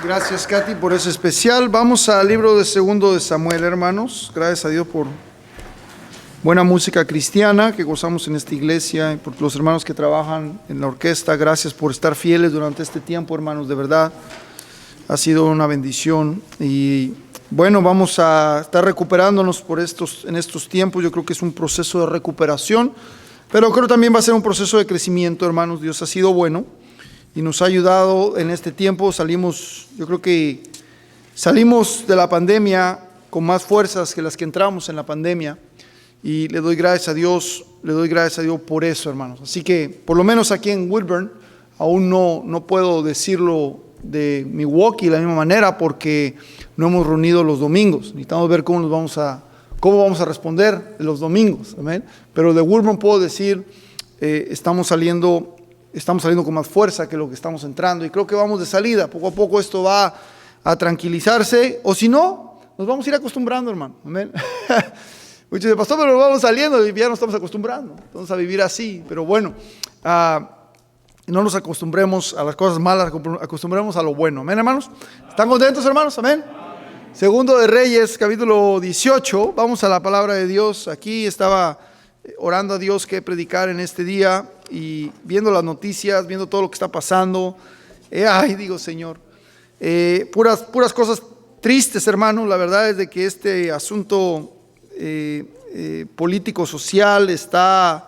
Gracias, Katy, por ese especial. Vamos al libro de Segundo de Samuel, hermanos. Gracias a Dios por buena música cristiana que gozamos en esta iglesia y por los hermanos que trabajan en la orquesta. Gracias por estar fieles durante este tiempo, hermanos, de verdad. Ha sido una bendición y bueno, vamos a estar recuperándonos en estos tiempos. Yo creo que es un proceso de recuperación, pero creo que también va a ser un proceso de crecimiento, hermanos. Dios ha sido bueno y nos ha ayudado en este tiempo. Yo creo que salimos de la pandemia con más fuerzas que las que entramos en la pandemia y le doy gracias a Dios por eso, hermanos. Así que por lo menos aquí en Woodburn aún no puedo decirlo de Milwaukee de la misma manera porque no hemos reunido los domingos. Necesitamos ver cómo vamos a responder los domingos, amén. Pero de Woodburn puedo decir, estamos saliendo con más fuerza que lo que estamos entrando y creo que vamos de salida. Poco a poco esto va a tranquilizarse, o si no, nos vamos a ir acostumbrando, hermano, amén. Muchos dicen, pastor, pero vamos saliendo y ya nos estamos acostumbrando, vamos a vivir así, pero bueno, no nos acostumbremos a las cosas malas, acostumbremos a lo bueno, amén, hermanos. ¿Están contentos, hermanos? Amén. Segundo de Reyes, capítulo 18, vamos a la palabra de Dios. Aquí estaba orando a Dios qué predicar en este día y viendo las noticias, viendo todo lo que está pasando. Digo, Señor, puras cosas tristes, hermano. La verdad es de que este asunto político social está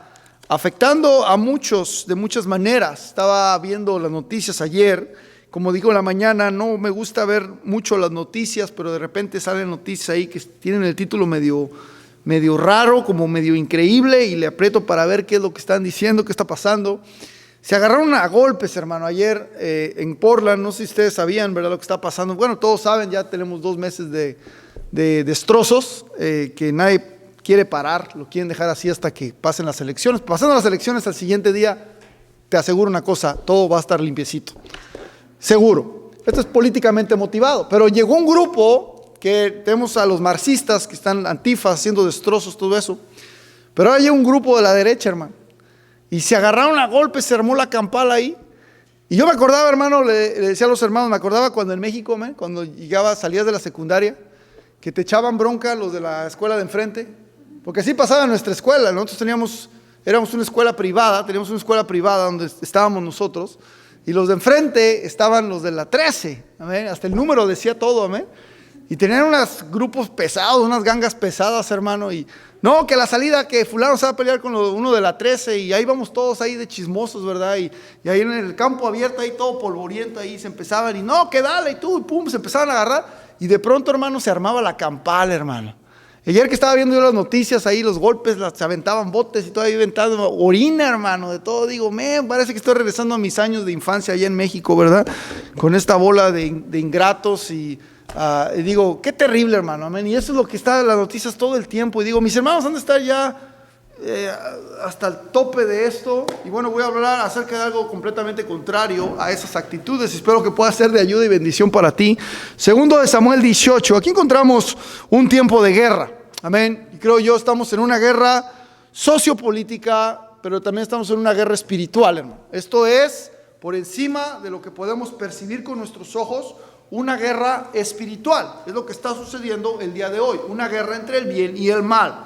afectando a muchos de muchas maneras. Estaba viendo las noticias ayer, como digo en la mañana, no me gusta ver mucho las noticias, pero de repente salen noticias ahí que tienen el título medio raro, como medio increíble, y le aprieto para ver qué es lo que están diciendo, qué está pasando. Se agarraron a golpes, hermano, ayer en Portland. No sé si ustedes sabían, ¿verdad?, lo que está pasando. Bueno, todos saben, ya tenemos 2 meses de destrozos que nadie quiere parar, lo quieren dejar así hasta que pasen las elecciones. Pasando las elecciones al siguiente día, te aseguro una cosa, todo va a estar limpiecito, seguro. Esto es políticamente motivado, pero llegó un grupo que tenemos a los marxistas que están antifas haciendo destrozos, todo eso, pero ahora llega un grupo de la derecha, hermano, y se agarraron a golpes, se armó la campal ahí. Y yo me acordaba, hermano, le decía a los hermanos, me acordaba cuando en México, cuando salías de la secundaria, que te echaban bronca los de la escuela de enfrente, porque así pasaba en nuestra escuela. Nosotros éramos una escuela privada, teníamos una escuela privada donde estábamos nosotros, y los de enfrente estaban los de la 13, amén, hasta el número decía todo, amén, y tenían unos grupos pesados, unas gangas pesadas, hermano, y no, que la salida, que fulano se va a pelear con uno de la 13, y ahí vamos todos ahí de chismosos, ¿verdad? Y ahí en el campo abierto, ahí todo polvoriento, ahí se empezaban, y no, que dale, y tú, y pum, se empezaban a agarrar, y de pronto, hermano, se armaba la campal, hermano. Ayer que estaba viendo yo las noticias ahí, los golpes, se aventaban botes y todo ahí aventando orina, hermano, de todo. Digo, parece que estoy regresando a mis años de infancia allá en México, ¿verdad? Con esta bola de ingratos y digo, qué terrible, hermano, amén. Y eso es lo que está en las noticias todo el tiempo. Y digo, mis hermanos han de estar ya hasta el tope de esto. Y bueno, voy a hablar acerca de algo completamente contrario a esas actitudes. Espero que pueda ser de ayuda y bendición para ti. Segundo de Samuel 18. Aquí encontramos un tiempo de guerra. Amén. Y creo yo estamos en una guerra sociopolítica, pero también estamos en una guerra espiritual, hermano. Esto es por encima de lo que podemos percibir con nuestros ojos. Una guerra espiritual. Es lo que está sucediendo el día de hoy. Una guerra entre el bien y el mal.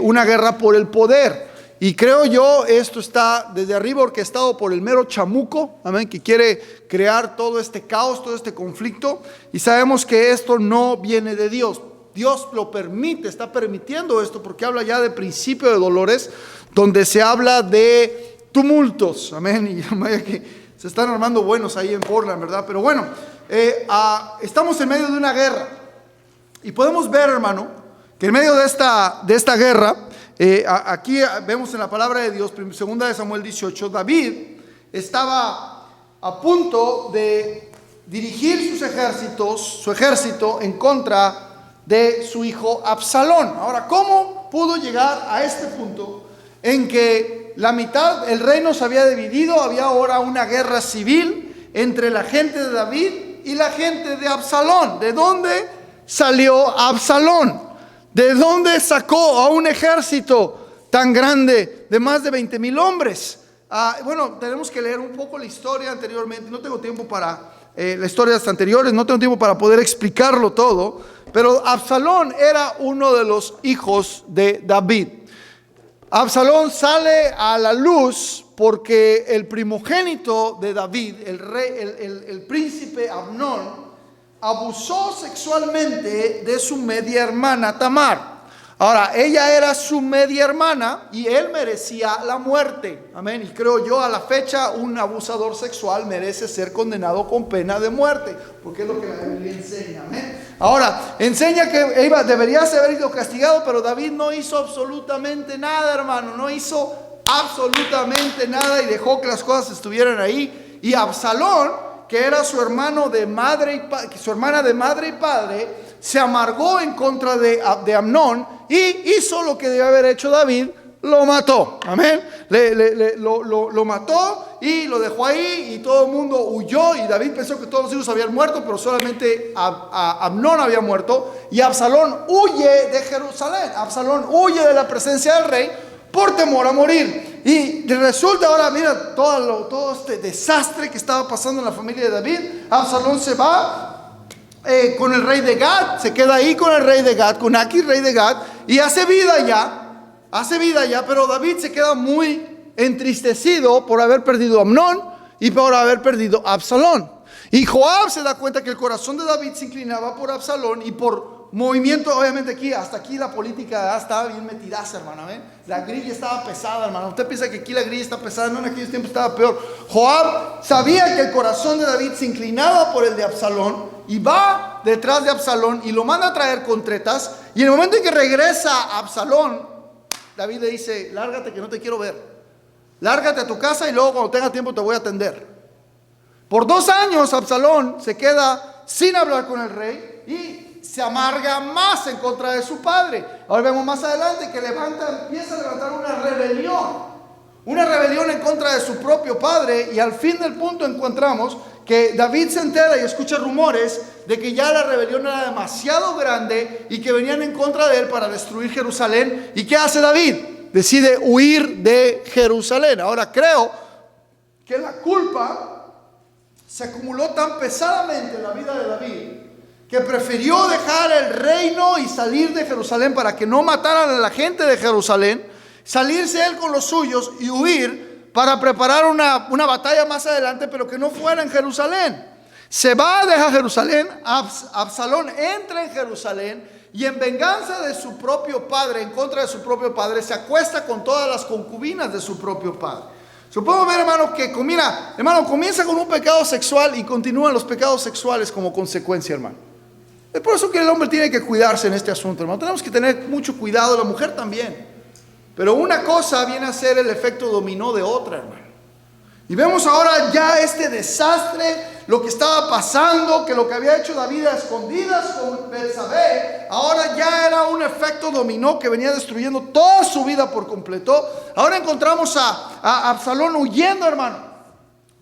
Una guerra por el poder. Y creo yo, esto está desde arriba orquestado por el mero chamuco, amén, que quiere crear todo este caos, todo este conflicto. Y sabemos que esto no viene de Dios. Dios lo permite, está permitiendo esto porque habla ya de principio de dolores, donde se habla de tumultos. Amén. Y vaya que se están armando buenos ahí en Portland, ¿verdad? Pero bueno, estamos en medio de una guerra. Y podemos ver, hermano, que en medio de esta guerra, aquí vemos en la palabra de Dios, segunda de Samuel 18, David estaba a punto de dirigir su ejército en contra de su hijo Absalón. Ahora, ¿cómo pudo llegar a este punto en que la mitad, el reino se había dividido, había ahora una guerra civil entre la gente de David y la gente de Absalón? ¿De dónde salió Absalón? ¿De dónde sacó a un ejército tan grande de más de 20,000 hombres? Bueno, tenemos que leer un poco la historia anteriormente. No tengo tiempo para las historias anteriores, no tengo tiempo para poder explicarlo todo, pero Absalón era uno de los hijos de David. Absalón sale a la luz porque el primogénito de David, el rey, el príncipe Amnón, abusó sexualmente de su media hermana Tamar. Ahora, ella era su media hermana y él merecía la muerte. Amén. Y creo yo, a la fecha, un abusador sexual merece ser condenado con pena de muerte, porque es lo que la Biblia enseña. Amén. Ahora, enseña que debería haber sido castigado, pero David no hizo absolutamente nada, hermano. No hizo absolutamente nada y dejó que las cosas estuvieran ahí. Y Absalón, que era su hermano de madre y su hermana de madre y padre, se amargó en contra de Amnón y hizo lo que debía haber hecho David, lo mató. Amén. Lo mató y lo dejó ahí y todo el mundo huyó, y David pensó que todos los hijos habían muerto, pero solamente Amnón había muerto, y Absalón huye de Jerusalén. Absalón huye de la presencia del rey por temor a morir. Y resulta ahora, mira, todo este desastre que estaba pasando en la familia de David. Absalón se va con el rey de Gad, se queda ahí con el rey de Gad, con Aquis, rey de Gad, y hace vida ya, pero David se queda muy entristecido por haber perdido a Amnón y por haber perdido a Absalón. Y Joab se da cuenta que el corazón de David se inclinaba por Absalón y por movimiento. Obviamente hasta aquí la política estaba bien metidaza, hermano. La grilla estaba pesada, hermano. Usted piensa que aquí la grilla está pesada, no, en aquellos tiempos estaba peor. Joab sabía que el corazón de David se inclinaba por el de Absalón y va detrás de Absalón y lo manda a traer con tretas. Y en el momento en que regresa Absalón, David le dice: lárgate, que no te quiero ver. Lárgate a tu casa y luego cuando tenga tiempo te voy a atender. Por 2 años Absalón se queda sin hablar con el rey y se amarga más en contra de su padre. Ahora vemos más adelante que empieza a levantar una rebelión en contra de su propio padre, y al fin del punto encontramos que David se entera y escucha rumores de que ya la rebelión era demasiado grande y que venían en contra de él para destruir Jerusalén. ¿Y qué hace David? Decide huir de Jerusalén. Ahora creo que la culpa se acumuló tan pesadamente en la vida de David que prefirió dejar el reino y salir de Jerusalén para que no mataran a la gente de Jerusalén, salirse él con los suyos y huir para preparar una batalla más adelante, pero que no fuera en Jerusalén. Se va, deja Jerusalén. Absalón entra en Jerusalén y en venganza de su propio padre, en contra de su propio padre, se acuesta con todas las concubinas de su propio padre. Supongo ver, hermano, que comienza con un pecado sexual y continúan los pecados sexuales como consecuencia, hermano. Es por eso que el hombre tiene que cuidarse en este asunto, hermano. Tenemos que tener mucho cuidado, la mujer también. Pero una cosa viene a ser el efecto dominó de otra, hermano. Y vemos ahora ya este desastre, lo que estaba pasando, que lo que había hecho David a escondidas con Betsabé, ahora ya era un efecto dominó que venía destruyendo toda su vida por completo. Ahora encontramos a Absalón huyendo, hermano.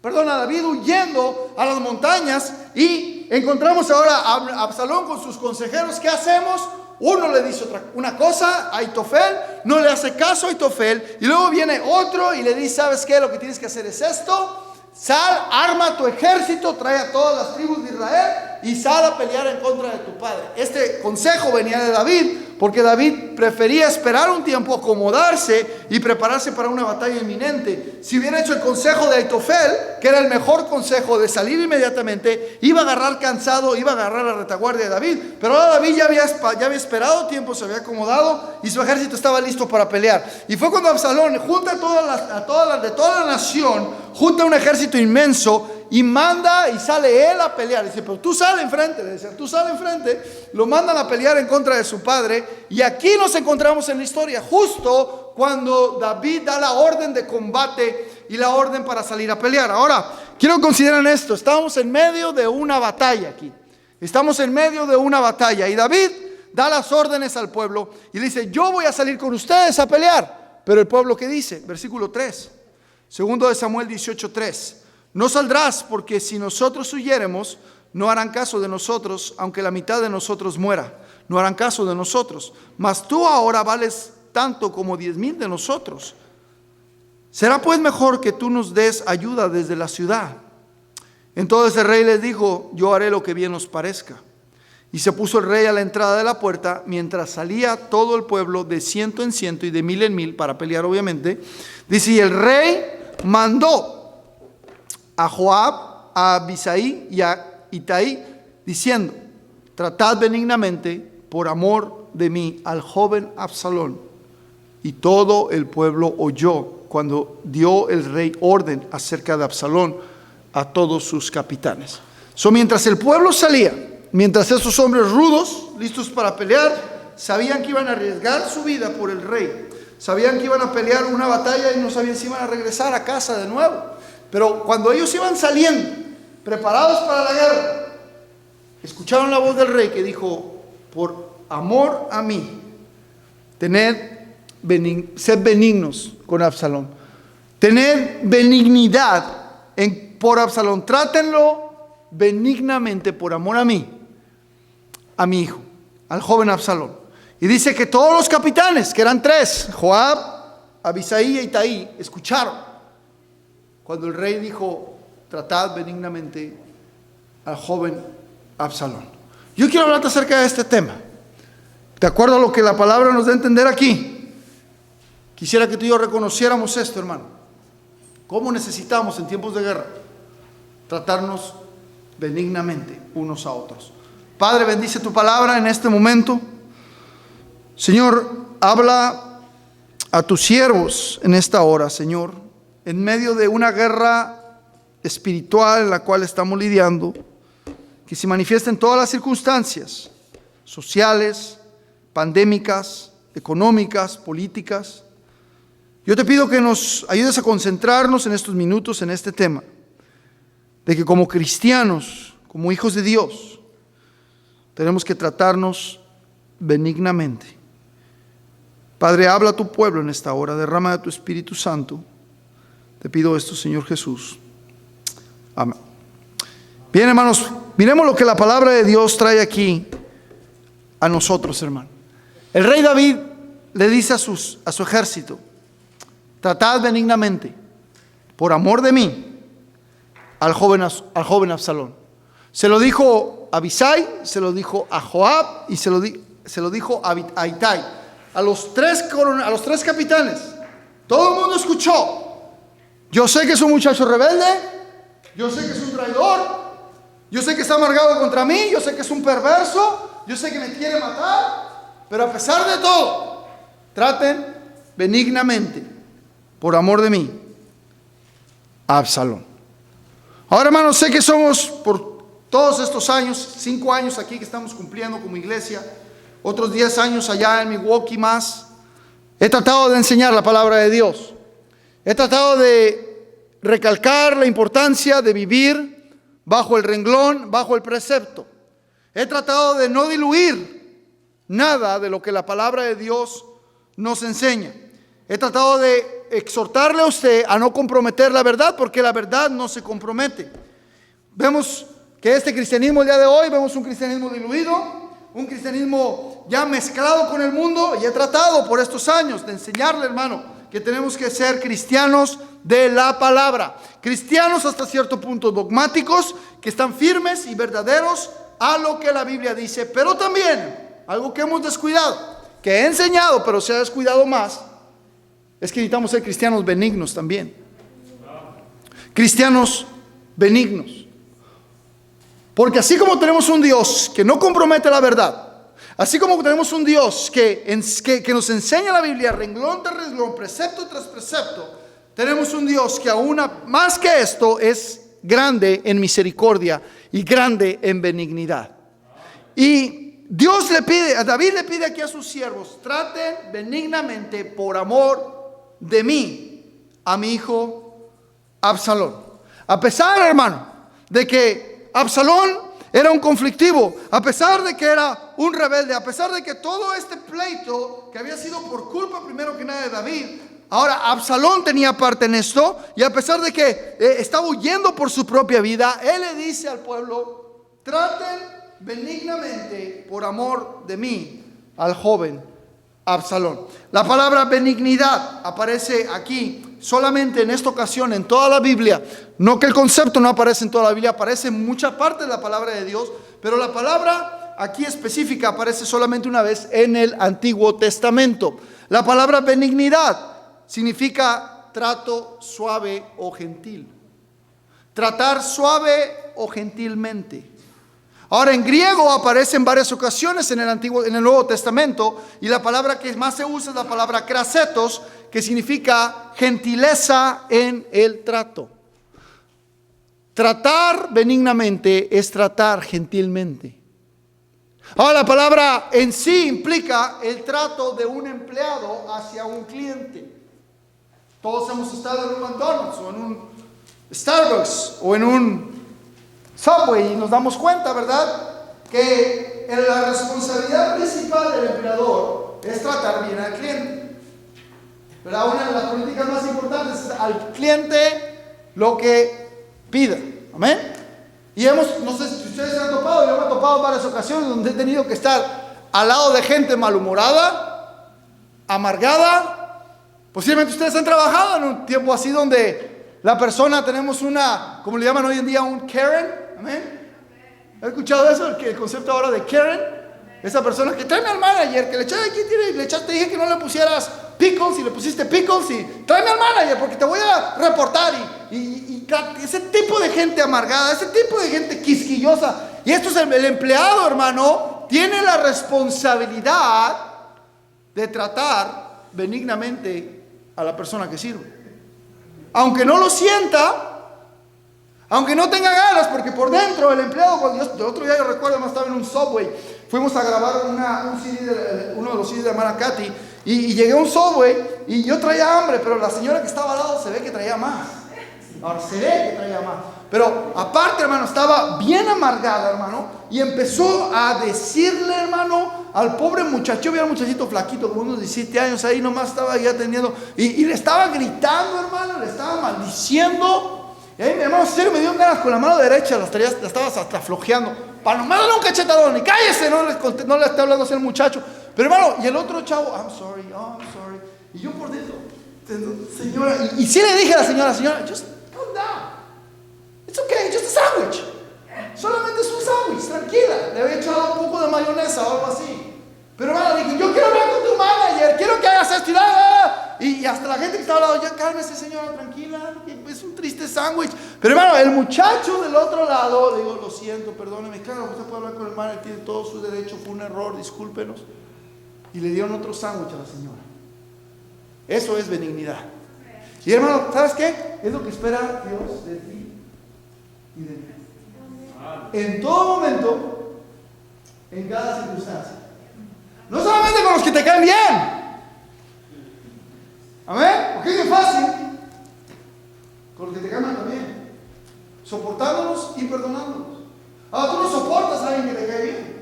Perdón, a David huyendo a las montañas, y encontramos ahora a Absalón con sus consejeros. ¿Qué hacemos? Uno le dice una cosa a Aitofel, no le hace caso a Aitofel, y luego viene otro y le dice: ¿sabes qué? Lo que tienes que hacer es esto. Sal, arma tu ejército, trae a todas las tribus de Israel y sal a pelear en contra de tu padre. Este consejo venía de David, porque David prefería esperar un tiempo, acomodarse y prepararse para una batalla inminente. Si hubiera hecho el consejo de Aitofel, que era el mejor consejo de salir inmediatamente, iba a agarrar cansado, iba a agarrar la retaguardia de David. Pero ahora David ya había esperado tiempo, se había acomodado y su ejército estaba listo para pelear. Y fue cuando Absalón junta de toda la nación, junta un ejército inmenso y manda, y sale él a pelear. Dice: pero tú sale enfrente, le decía, tú sale enfrente. Lo mandan a pelear en contra de su padre. Y aquí nos encontramos en la historia, justo cuando David da la orden de combate y la orden para salir a pelear. Ahora, quiero considerar esto: estamos en medio de una batalla aquí. Estamos en medio de una batalla, y David da las órdenes al pueblo y le dice: yo voy a salir con ustedes a pelear. Pero el pueblo, ¿qué dice? Versículo 3, segundo de Samuel 18:3. No saldrás, porque si nosotros huyéremos, no harán caso de nosotros, aunque la mitad de nosotros muera. No harán caso de nosotros. Mas tú ahora vales tanto como 10,000 de nosotros. Será pues mejor que tú nos des ayuda desde la ciudad. Entonces el rey les dijo: yo haré lo que bien os parezca. Y se puso el rey a la entrada de la puerta, mientras salía todo el pueblo de 100 en 100 y de 1000 en 1000 para pelear, obviamente. Dice: y el rey mandó a Joab, a Abisai y a Itai, diciendo: tratad benignamente por amor de mí al joven Absalón. Y todo el pueblo oyó cuando dio el rey orden acerca de Absalón a todos sus capitanes. Mientras el pueblo salía, mientras esos hombres rudos, listos para pelear, sabían que iban a arriesgar su vida por el rey, sabían que iban a pelear una batalla y no sabían si iban a regresar a casa de nuevo. Pero cuando ellos iban saliendo, preparados para la guerra, escucharon la voz del rey que dijo: por amor a mí, sed benignos con Absalón, tened benignidad por Absalón, trátenlo benignamente por amor a mí, a mi hijo, al joven Absalón. Y dice que todos los capitanes, que eran 3, Joab, Abisai e Itai, escucharon cuando el rey dijo: tratad benignamente al joven Absalón. Yo quiero hablarte acerca de este tema, de acuerdo a lo que la palabra nos da a entender aquí. Quisiera que tú y yo reconociéramos esto, hermano. ¿Cómo necesitamos en tiempos de guerra tratarnos benignamente unos a otros? Padre, bendice tu palabra en este momento. Señor, habla a tus siervos en esta hora, Señor, en medio de una guerra espiritual en la cual estamos lidiando, que se manifiesta en todas las circunstancias sociales, pandémicas, económicas, políticas. Yo te pido que nos ayudes a concentrarnos en estos minutos en este tema, de que como cristianos, como hijos de Dios, tenemos que tratarnos benignamente. Padre, habla a tu pueblo en esta hora, derrama de tu Espíritu Santo. Te pido esto, Señor Jesús. Amén. Bien, hermanos, miremos lo que la palabra de Dios trae aquí a nosotros, hermano. El rey David le dice a su ejército: tratad benignamente, por amor de mí, al joven Absalón. Se lo dijo a Abisai, se lo dijo a Joab y se lo dijo a Itai, a los tres capitanes. Todo el mundo escuchó. Yo sé que es un muchacho rebelde, yo sé que es un traidor, yo sé que está amargado contra mí, yo sé que es un perverso, yo sé que me quiere matar, pero a pesar de todo, traten benignamente, por amor de mí, a Absalón. Ahora, hermanos, sé que somos, por todos estos años, 5 años aquí que estamos cumpliendo como iglesia, otros 10 años allá en Milwaukee más, he tratado de enseñar la palabra de Dios. He tratado de recalcar la importancia de vivir bajo el renglón, bajo el precepto. He tratado de no diluir nada de lo que la palabra de Dios nos enseña. He tratado de exhortarle a usted a no comprometer la verdad, porque la verdad no se compromete. Vemos que este cristianismo el día de hoy, vemos un cristianismo diluido, un cristianismo ya mezclado con el mundo, y he tratado por estos años de enseñarle, hermano, que tenemos que ser cristianos de la palabra, cristianos hasta cierto punto dogmáticos, que están firmes y verdaderos a lo que la Biblia dice, pero también algo que hemos descuidado, que he enseñado pero se ha descuidado más, es que necesitamos ser cristianos benignos también. Cristianos benignos. Porque así como tenemos un Dios que no compromete la verdad, así como tenemos un Dios que nos enseña la Biblia renglón tras renglón, precepto tras precepto, tenemos un Dios que aún más que esto es grande en misericordia y grande en benignidad. Y Dios le pide, a David le pide aquí a sus siervos: traten benignamente por amor de mí a mi hijo Absalón. A pesar, hermano, de que Absalón era un conflictivo, a pesar de que era un rebelde, a pesar de que todo este pleito que había sido por culpa primero que nada de David, ahora Absalón tenía parte en esto, y a pesar de que estaba huyendo por su propia vida, él le dice al pueblo: traten benignamente por amor de mí al joven Absalón. La palabra benignidad aparece aquí solamente en esta ocasión en toda la Biblia, no que el concepto no aparece en toda la Biblia, aparece en mucha parte de la palabra de Dios, pero la palabra aquí específica aparece solamente una vez en el Antiguo Testamento. La palabra benignidad significa trato suave o gentil. Tratar suave o gentilmente. Ahora, en griego aparece en varias ocasiones en el Nuevo Testamento, y la palabra que más se usa es la palabra krasetos, que significa gentileza en el trato. Tratar benignamente es tratar gentilmente. Ahora, la palabra en sí implica el trato de un empleado hacia un cliente. Todos hemos estado en un McDonald's o en un Starbucks o en un Subway y nos damos cuenta, ¿verdad?, que la responsabilidad principal del empleador es tratar bien al cliente. ¿Verdad? Una de las políticas más importantes es al cliente lo que pida. Amén. Y no sé si ustedes se han topado, yo me he topado en varias ocasiones donde he tenido que estar al lado de gente malhumorada, amargada. Posiblemente ustedes han trabajado en un tiempo así donde la persona, tenemos una, como le llaman hoy en día, un Karen. Amén. ¿Has escuchado eso? El concepto ahora de Karen. Esa persona que tráeme al manager, que le echaste, te dije que no le pusieras pickles y le pusiste pickles, y tráeme al manager porque te voy a reportar. Y ese tipo de gente amargada, ese tipo de gente quisquillosa. Y esto es el empleado, hermano, tiene la responsabilidad de tratar benignamente a la persona que sirve. Aunque no lo sienta, aunque no tenga ganas, porque por dentro el empleado, cuando el otro día yo recuerdo, estaba en un Subway, fuimos a grabar uno de los CDs de hermana Katy, y llegué a un Subway y yo traía hambre, pero la señora que estaba al lado se ve que traía más. Ahora se ve que traía más, pero aparte, hermano, estaba bien amargada, hermano, y empezó a decirle, hermano, al pobre muchacho, había un muchachito flaquito, como unos 17 años, ahí nomás estaba ya teniendo, y le estaba gritando, hermano, le estaba maldiciendo. Y ahí mi hermano, en serio, me dio ganas con la mano derecha, la estabas hasta flojeando, para nomás darle un cachetadón, y cállese, no le está hablando así al muchacho. Pero hermano, y el otro chavo, I'm sorry, y yo por dentro, señora, y sí le dije a la señora, just calm down, it's okay, just a sandwich, solamente es un sándwich, tranquila. Le había echado un poco de mayonesa o algo así. Pero hermano, le dije, yo quiero hablar con tu manager, quiero que hagas esto y hasta la gente que estaba al lado, ya cálmese señora, tranquila, es un triste sándwich. Pero hermano, el muchacho del otro lado, le digo, lo siento, perdóneme, claro, usted puede hablar con el manager, tiene todo su derecho, fue un error, discúlpenos. Y le dieron otro sándwich a la señora. Eso es benignidad. Y hermano, ¿sabes qué? Es lo que espera Dios de ti y de mí. En todo momento, en cada circunstancia. No solamente con los que te caen bien. Amén. Porque es bien fácil. Con los que te caen mal también. Soportándolos y perdonándolos. Ahora, tú no soportas a alguien que te cae bien.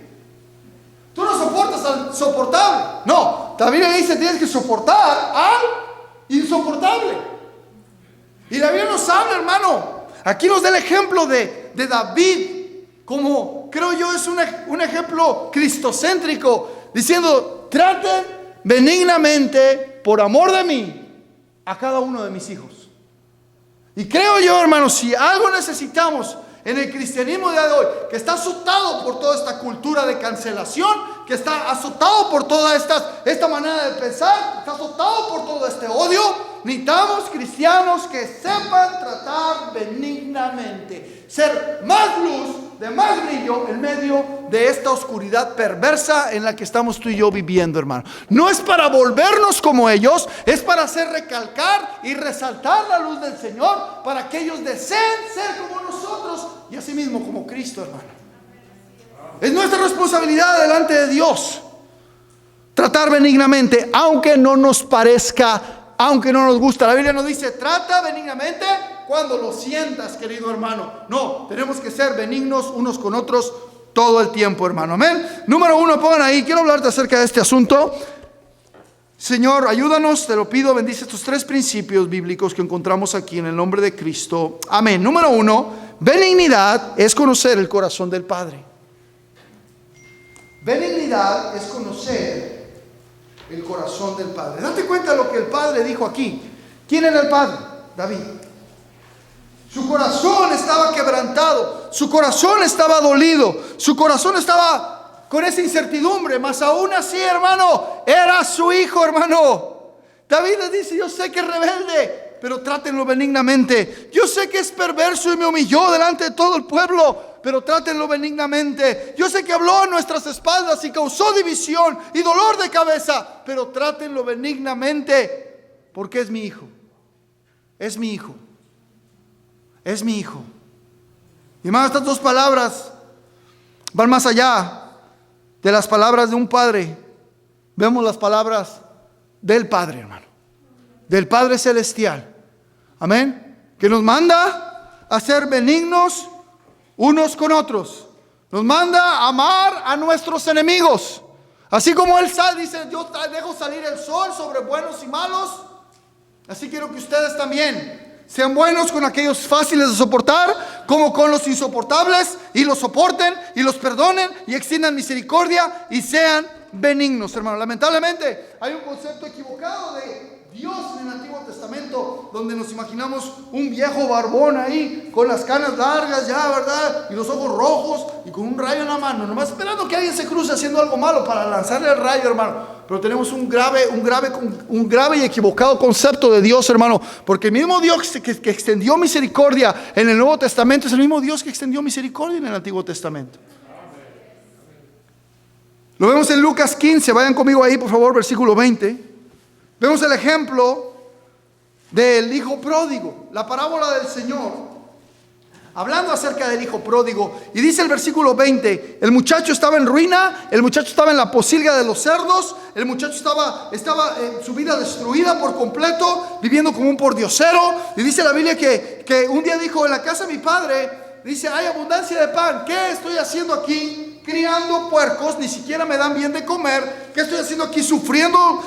Tú no soportas al soportable. No, la Biblia dice que tienes que soportar al insoportable. Y la Biblia nos habla, hermano. Aquí nos da el ejemplo de David. Como creo yo es un ejemplo cristocéntrico. Diciendo, traten benignamente, por amor de mí, a cada uno de mis hijos. Y creo yo, hermanos, si algo necesitamos en el cristianismo de hoy, que está azotado por toda esta cultura de cancelación, que está azotado por toda esta manera de pensar, está azotado por todo este odio, necesitamos cristianos que sepan tratar benignamente, ser más luz, de más brillo en medio de esta oscuridad perversa en la que estamos tú y yo viviendo, hermano. No es para volvernos como ellos, es para hacer recalcar y resaltar la luz del Señor, para que ellos deseen ser como nosotros y asimismo como Cristo, hermano. Es nuestra responsabilidad delante de Dios tratar benignamente, aunque no nos parezca, aunque no nos gusta. La Biblia nos dice, trata benignamente cuando lo sientas, querido hermano. No, tenemos que ser benignos unos con otros todo el tiempo, hermano. Amén. Número 1, pongan ahí, quiero hablarte acerca de este asunto. Señor, ayúdanos, te lo pido, bendice estos 3 principios bíblicos que encontramos aquí en el nombre de Cristo. Amén. Número 1, benignidad es conocer el corazón del Padre. Benignidad es conocer el corazón del Padre. Date cuenta de lo que el Padre dijo aquí. ¿Quién era el padre? David. Su corazón estaba quebrantado, su corazón estaba dolido, su corazón estaba con esa incertidumbre, mas aún así, hermano, era su hijo, hermano. David le dice: yo sé que es rebelde, pero trátenlo benignamente. Yo sé que es perverso y me humilló delante de todo el pueblo, pero trátenlo benignamente. Yo sé que habló a nuestras espaldas y causó división y dolor de cabeza, pero trátenlo benignamente, porque es mi hijo. Es mi hijo. Es mi hijo. Y hermano, estas dos palabras van más allá de las palabras de un padre. Vemos las palabras del Padre, hermano, del Padre Celestial. Amén. Que nos manda a ser benignos unos con otros. Nos manda a amar a nuestros enemigos. Así como Él dice: yo dejo salir el sol sobre buenos y malos, así quiero que ustedes también sean buenos con aquellos fáciles de soportar, como con los insoportables, y los soporten y los perdonen y extiendan misericordia y sean benignos, hermano. Lamentablemente hay un concepto equivocado de Dios en el Antiguo Testamento, donde nos imaginamos un viejo barbón ahí con las canas largas ya, ¿verdad? Y los ojos rojos y con un rayo en la mano, nomás esperando que alguien se cruce haciendo algo malo para lanzarle el rayo, hermano. Pero tenemos un grave y equivocado concepto de Dios, hermano, porque el mismo Dios que extendió misericordia en el Nuevo Testamento es el mismo Dios que extendió misericordia en el Antiguo Testamento. Lo vemos en Lucas 15, vayan conmigo ahí por favor, versículo 20. Vemos el ejemplo del hijo pródigo, la parábola del Señor, hablando acerca del hijo pródigo. Y dice el versículo 20: el muchacho estaba en ruina, el muchacho estaba en la posilga de los cerdos, el muchacho estaba su vida destruida por completo, viviendo como un pordiosero. Y dice la Biblia que un día dijo: en la casa de mi padre, dice, hay abundancia de pan. ¿Qué estoy haciendo aquí? Criando puercos, ni siquiera me dan bien de comer. ¿Qué estoy haciendo aquí? Sufriendo,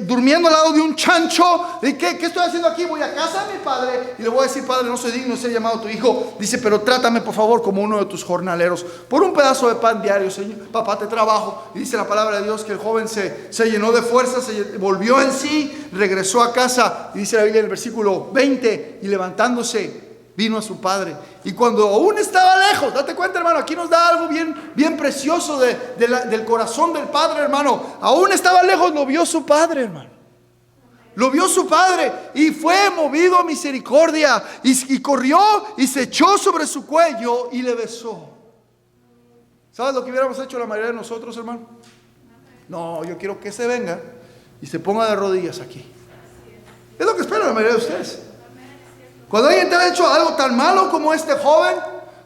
durmiendo al lado de un chancho. ¿Qué estoy haciendo aquí? Voy a casa de mi padre y le voy a decir: Padre, no soy digno de ser llamado tu hijo. Dice: pero trátame por favor como uno de tus jornaleros, por un pedazo de pan diario, Señor. Papá, te trabajo. Y dice la palabra de Dios que el joven se llenó de fuerza, se volvió en sí, regresó a casa. Y dice la Biblia en el versículo 20: y levantándose vino a su padre. Y cuando aún estaba lejos, date cuenta, hermano, aquí nos da algo bien precioso del corazón del padre, hermano. Aún estaba lejos, lo vio su padre, hermano. Lo vio su padre y fue movido a misericordia y corrió y se echó sobre su cuello y le besó. ¿Sabes lo que hubiéramos hecho la mayoría de nosotros, hermano? No, yo quiero que se venga y se ponga de rodillas aquí. Es lo que espera la mayoría de ustedes. Cuando alguien te ha hecho algo tan malo como este joven,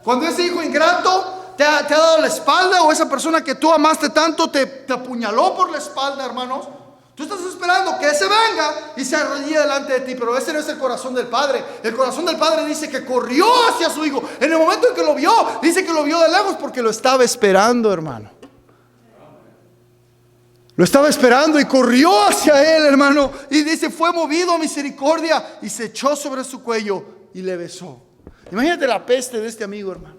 cuando ese hijo ingrato te ha dado la espalda, o esa persona que tú amaste tanto te apuñaló por la espalda, hermanos, tú estás esperando que ese venga y se arrodille delante de ti. Pero ese no es el corazón del Padre. El corazón del Padre dice que corrió hacia su hijo. En el momento en que lo vio, dice que lo vio de lejos porque lo estaba esperando, hermano. Lo estaba esperando y corrió hacia él, hermano. Y dice: fue movido a misericordia y se echó sobre su cuello y le besó. Imagínate la peste de este amigo, hermano.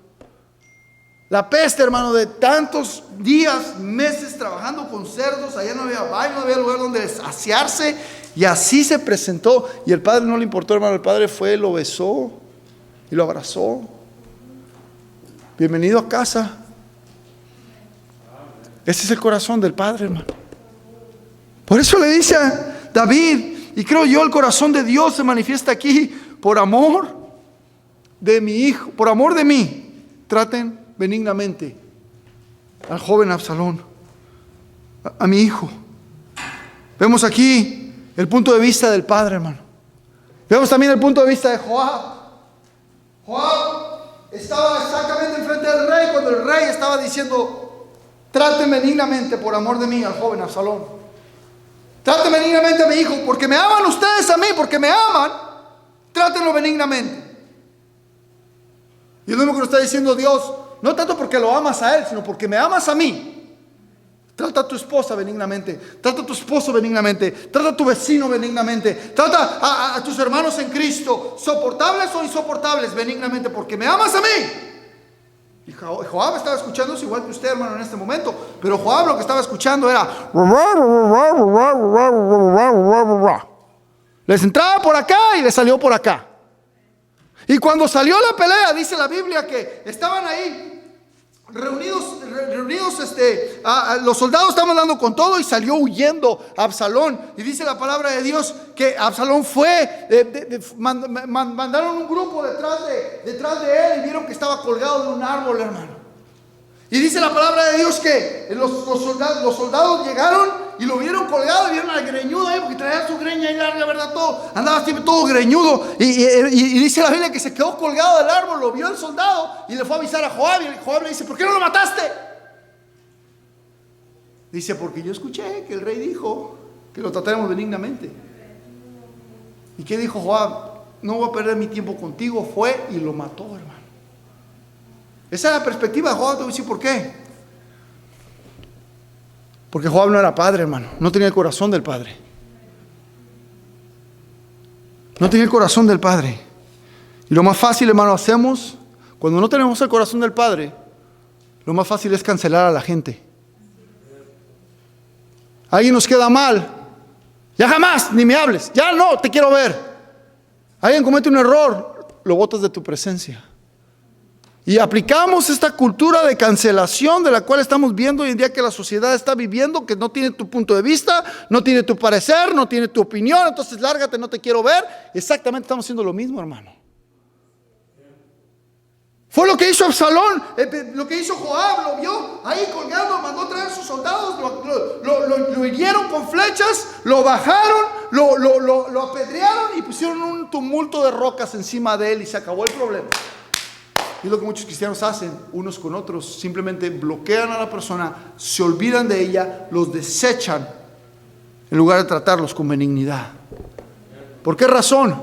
La peste, hermano, de tantos días, meses trabajando con cerdos. Allá no había baño, no había lugar donde saciarse. Y así se presentó. Y el padre no le importó, hermano. El padre fue, lo besó y lo abrazó. Bienvenido a casa. Ese es el corazón del padre, hermano. Por eso le dice a David, y creo yo el corazón de Dios se manifiesta aquí: por amor de mi hijo, por amor de mí, traten benignamente al joven Absalón, a mi hijo. Vemos aquí el punto de vista del padre, hermano. Vemos también el punto de vista de Joab. Joab estaba exactamente enfrente del rey cuando el rey estaba diciendo: traten benignamente por amor de mí al joven Absalón. Traten benignamente a mi hijo, porque me aman ustedes a mí, porque me aman, trátenlo benignamente. Y es lo mismo que nos está diciendo Dios, no tanto porque lo amas a él, sino porque me amas a mí. Trata a tu esposa benignamente, trata a tu esposo benignamente, trata a tu vecino benignamente, trata a tus hermanos en Cristo, soportables o insoportables, benignamente, porque me amas a mí. Y Joab estaba escuchando eso igual que usted, hermano, en este momento. Pero Joab lo que estaba escuchando era: Les entraba por acá y les salió por acá. Y cuando salió la pelea, dice la Biblia que estaban ahí reunidos, los soldados estaban dando con todo y salió huyendo Absalón. Y dice la palabra de Dios que Absalón fue, mandaron un grupo detrás de él y vieron que estaba colgado de un árbol, hermano. Y dice la palabra de Dios que los soldados llegaron y lo vieron colgado, y vieron al greñudo ahí, porque traía su greña ahí larga, ¿verdad? Andaba siempre todo greñudo. Y dice la Biblia que se quedó colgado del árbol, lo vio el soldado y le fue a avisar a Joab. Y Joab le dice: ¿por qué no lo mataste? Dice: porque yo escuché que el rey dijo que lo trataremos benignamente. ¿Y qué dijo Joab? No voy a perder mi tiempo contigo. Fue y lo mató, hermano. Esa es la perspectiva de Joab. Te voy a decir por qué. Porque Joab no era padre, hermano. No tenía el corazón del padre. No tenía el corazón del padre. Y lo más fácil, hermano, hacemos cuando no tenemos el corazón del padre. Lo más fácil es cancelar a la gente. Alguien nos queda mal. Ya jamás, ni me hables. Ya no, te quiero ver. Alguien comete un error, lo botas de tu presencia. Y aplicamos esta cultura de cancelación de la cual estamos viendo hoy en día que la sociedad está viviendo, que no tiene tu punto de vista, no tiene tu parecer, no tiene tu opinión, entonces lárgate, no te quiero ver. Exactamente estamos haciendo lo mismo, hermano. Fue lo que hizo Absalón, lo que hizo Joab, lo vio ahí colgando, mandó a traer a sus soldados, lo hirieron con flechas, lo bajaron, lo apedrearon y pusieron un tumulto de rocas encima de él y se acabó el problema. Y es lo que muchos cristianos hacen unos con otros. Simplemente bloquean a la persona, se olvidan de ella, los desechan en lugar de tratarlos con benignidad. ¿Por qué razón?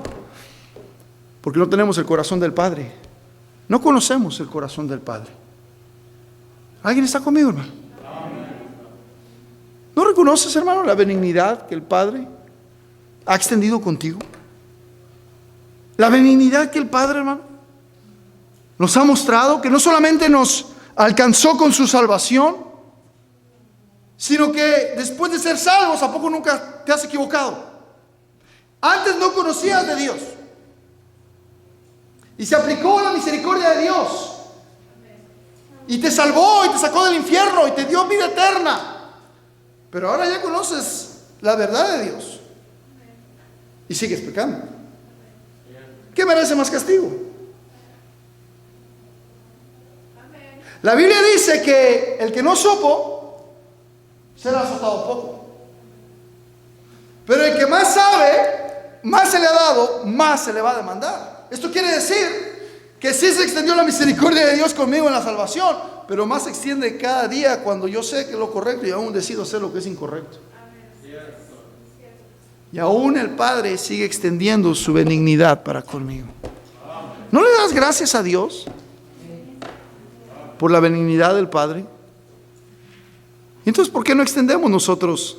Porque no tenemos el corazón del Padre. No conocemos el corazón del Padre. ¿Alguien está conmigo, hermano? ¿No reconoces, hermano, la benignidad que el Padre ha extendido contigo? La benignidad que el Padre, hermano, nos ha mostrado, que no solamente nos alcanzó con su salvación, sino que después de ser salvos, ¿a poco nunca te has equivocado? Antes no conocías de Dios y se aplicó la misericordia de Dios y te salvó y te sacó del infierno y te dio vida eterna, pero ahora ya conoces la verdad de Dios y sigues pecando. ¿Qué merece más castigo? La Biblia dice que el que no supo será azotado poco, pero el que más sabe, más se le ha dado, más se le va a demandar. Esto quiere decir que sí se extendió la misericordia de Dios conmigo en la salvación, pero más se extiende cada día cuando yo sé que es lo correcto y aún decido hacer lo que es incorrecto. Y aún el Padre sigue extendiendo su benignidad para conmigo. ¿No le das gracias a Dios por la benignidad del Padre? Entonces, ¿por qué no extendemos nosotros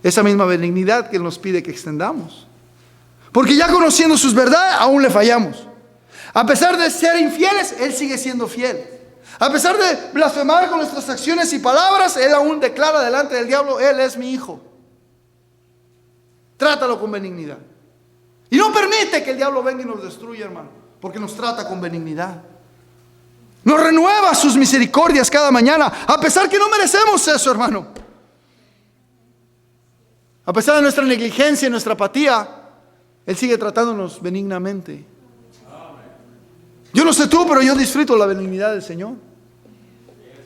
esa misma benignidad que Él nos pide que extendamos? Porque ya conociendo sus verdades, aún le fallamos. A pesar de ser infieles, Él sigue siendo fiel. A pesar de blasfemar con nuestras acciones y palabras, Él aún declara delante del diablo: Él es mi hijo. Trátalo con benignidad. Y no permite que el diablo venga y nos destruya, hermano, porque nos trata con benignidad. Nos renueva sus misericordias cada mañana, a pesar que no merecemos eso, hermano. A pesar de nuestra negligencia y nuestra apatía, Él sigue tratándonos benignamente. Yo no sé tú, pero yo disfruto la benignidad del Señor.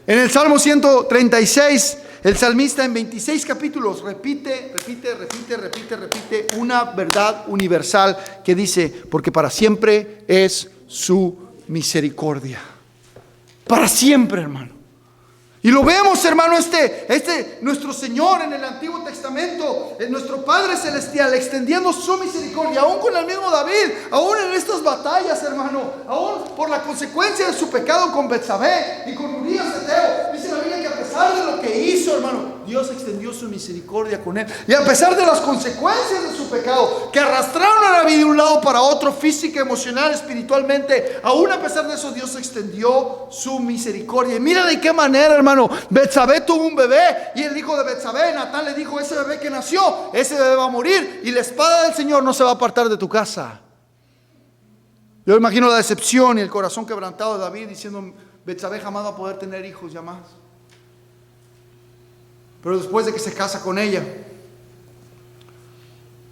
En el Salmo 136, el salmista en 26 capítulos repite una verdad universal que dice: porque para siempre es su misericordia. Para siempre, hermano. Y lo vemos, hermano, nuestro Señor en el Antiguo Testamento, nuestro Padre Celestial, extendiendo su misericordia, aún con el mismo David, aún en estas batallas, hermano, aún por la consecuencia de su pecado con Betsabé y con Urías Eteo. Dice la Biblia que a pesar pesar de lo que hizo, hermano, Dios extendió su misericordia con él. Y a pesar de las consecuencias de su pecado, que arrastraron a David de un lado para otro, física, emocional, espiritualmente, aún a pesar de eso, Dios extendió su misericordia. Y mira de qué manera, hermano, Betsabé tuvo un bebé, y el hijo de Betsabé, Natán, le dijo: ese bebé que nació, ese bebé va a morir, y la espada del Señor no se va a apartar de tu casa. Yo imagino la decepción y el corazón quebrantado de David diciendo: Betsabé jamás va a poder tener hijos, ya más. Pero después de que se casa con ella,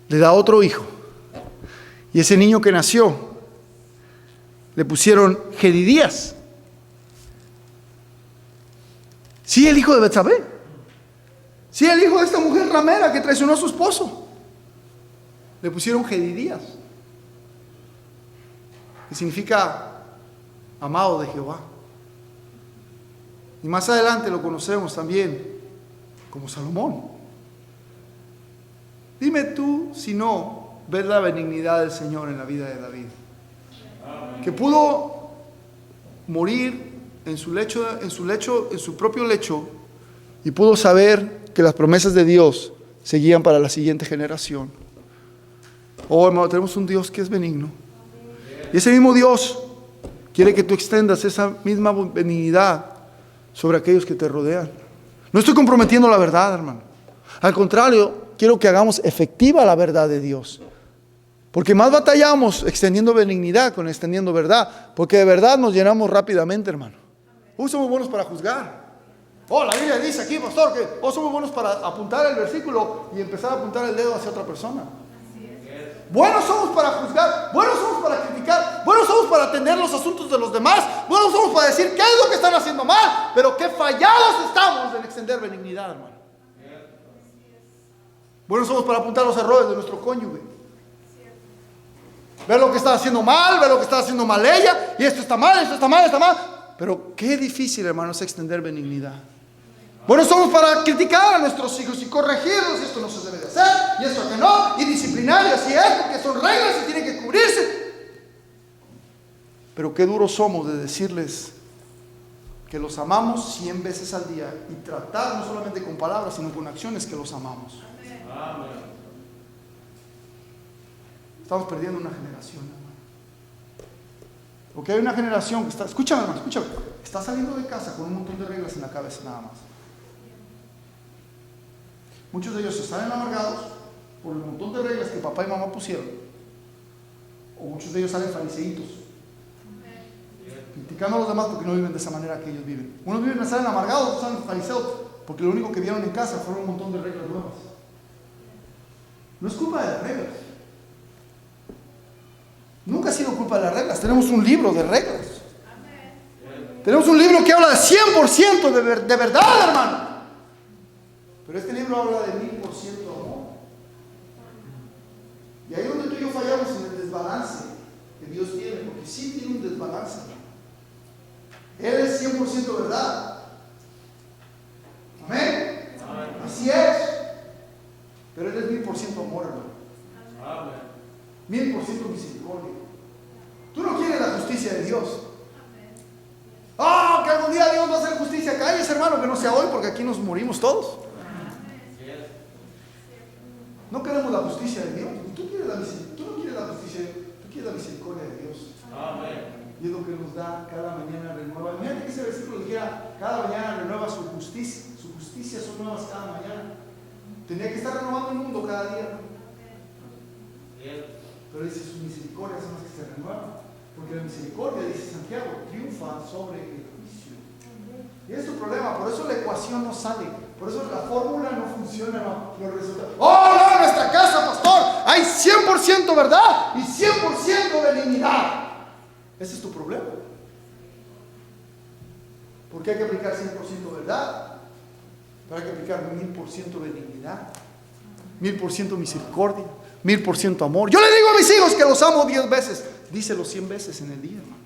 le da otro hijo. Y ese niño que nació, le pusieron Jedidías. Sí, el hijo de Betsabé. Sí, el hijo de esta mujer ramera que traicionó a su esposo. Le pusieron Jedidías, que significa amado de Jehová. Y más adelante lo conocemos también como Salomón. Dime tú si no ves la benignidad del Señor en la vida de David, que pudo morir en su propio lecho, y pudo saber que las promesas de Dios seguían para la siguiente generación. Oh, hermano, tenemos un Dios que es benigno, y ese mismo Dios quiere que tú extendas esa misma benignidad sobre aquellos que te rodean. No estoy comprometiendo la verdad, hermano. Al contrario, quiero que hagamos efectiva la verdad de Dios. Porque más batallamos extendiendo benignidad con extendiendo verdad. Porque de verdad nos llenamos rápidamente, hermano. Somos buenos para juzgar. La Biblia dice aquí, pastor, que somos buenos para apuntar el versículo y empezar a apuntar el dedo hacia otra persona. Buenos somos para juzgar, buenos somos para criticar, buenos somos para atender los asuntos de los demás, buenos somos para decir qué es lo que están haciendo mal, pero qué fallados estamos en extender benignidad, hermano. Buenos somos para apuntar los errores de nuestro cónyuge, ver lo que está haciendo mal, ver lo que está haciendo mal ella, y esto está mal, esto está mal, está mal. Pero qué difícil, hermano, es extender benignidad. Bueno, somos para criticar a nuestros hijos y corregirlos, y esto no se debe de hacer, y esto que no, y disciplinar, y así es, porque son reglas y tienen que cubrirse. Pero qué duros somos de decirles que los amamos 100 veces al día, y tratar no solamente con palabras, sino con acciones que los amamos. Amén. Estamos perdiendo una generación, hermano. Porque hay una generación que está, escúchame, hermano, escúchame, está saliendo de casa con un montón de reglas en la cabeza nada más. Muchos de ellos están amargados por el montón de reglas que papá y mamá pusieron. O muchos de ellos salen fariseitos, criticando a los demás porque no viven de esa manera que ellos viven. Unos salen amargados, otros salen fariseos, porque lo único que vieron en casa fueron un montón de reglas nuevas. No es culpa de las reglas. Nunca ha sido culpa de las reglas. Tenemos un libro de reglas. Tenemos un libro que habla de 100% de verdad, hermano. Pero este libro habla de 1000% amor. Y ahí es donde tú y yo fallamos, en el desbalance que Dios tiene, porque sí tiene un desbalance. Él es 100% verdad. Amén. Así es. Pero Él es 1000% amor, hermano. 1000% misericordia. Tú no quieres la justicia de Dios. Que algún día Dios va a hacer justicia. Cállese, hermano, que no sea hoy, porque aquí nos morimos todos. No queremos la justicia de Dios. Tú no quieres la justicia, tú quieres la misericordia de Dios. Amén. Y es lo que nos da cada mañana renueva. Imagínate que ese versículo dijera: cada mañana renueva su justicia. Su justicia son nuevas cada mañana. Tenía que estar renovando el mundo cada día. Pero dice: sus misericordias son las que se renuevan. Porque la misericordia, dice Santiago, triunfa sobre el juicio. Y es tu problema. Por eso la ecuación no sale. Por eso la fórmula no funciona, no resulta. No, en nuestra casa, pastor, hay 100% verdad y 100% benignidad. Ese es tu problema. Porque hay que aplicar 100% verdad, pero hay que aplicar 1000% benignidad, 1000% misericordia, 1000% amor. Yo le digo a mis hijos que los amo 10 veces. Díselo 100 veces en el día, hermano.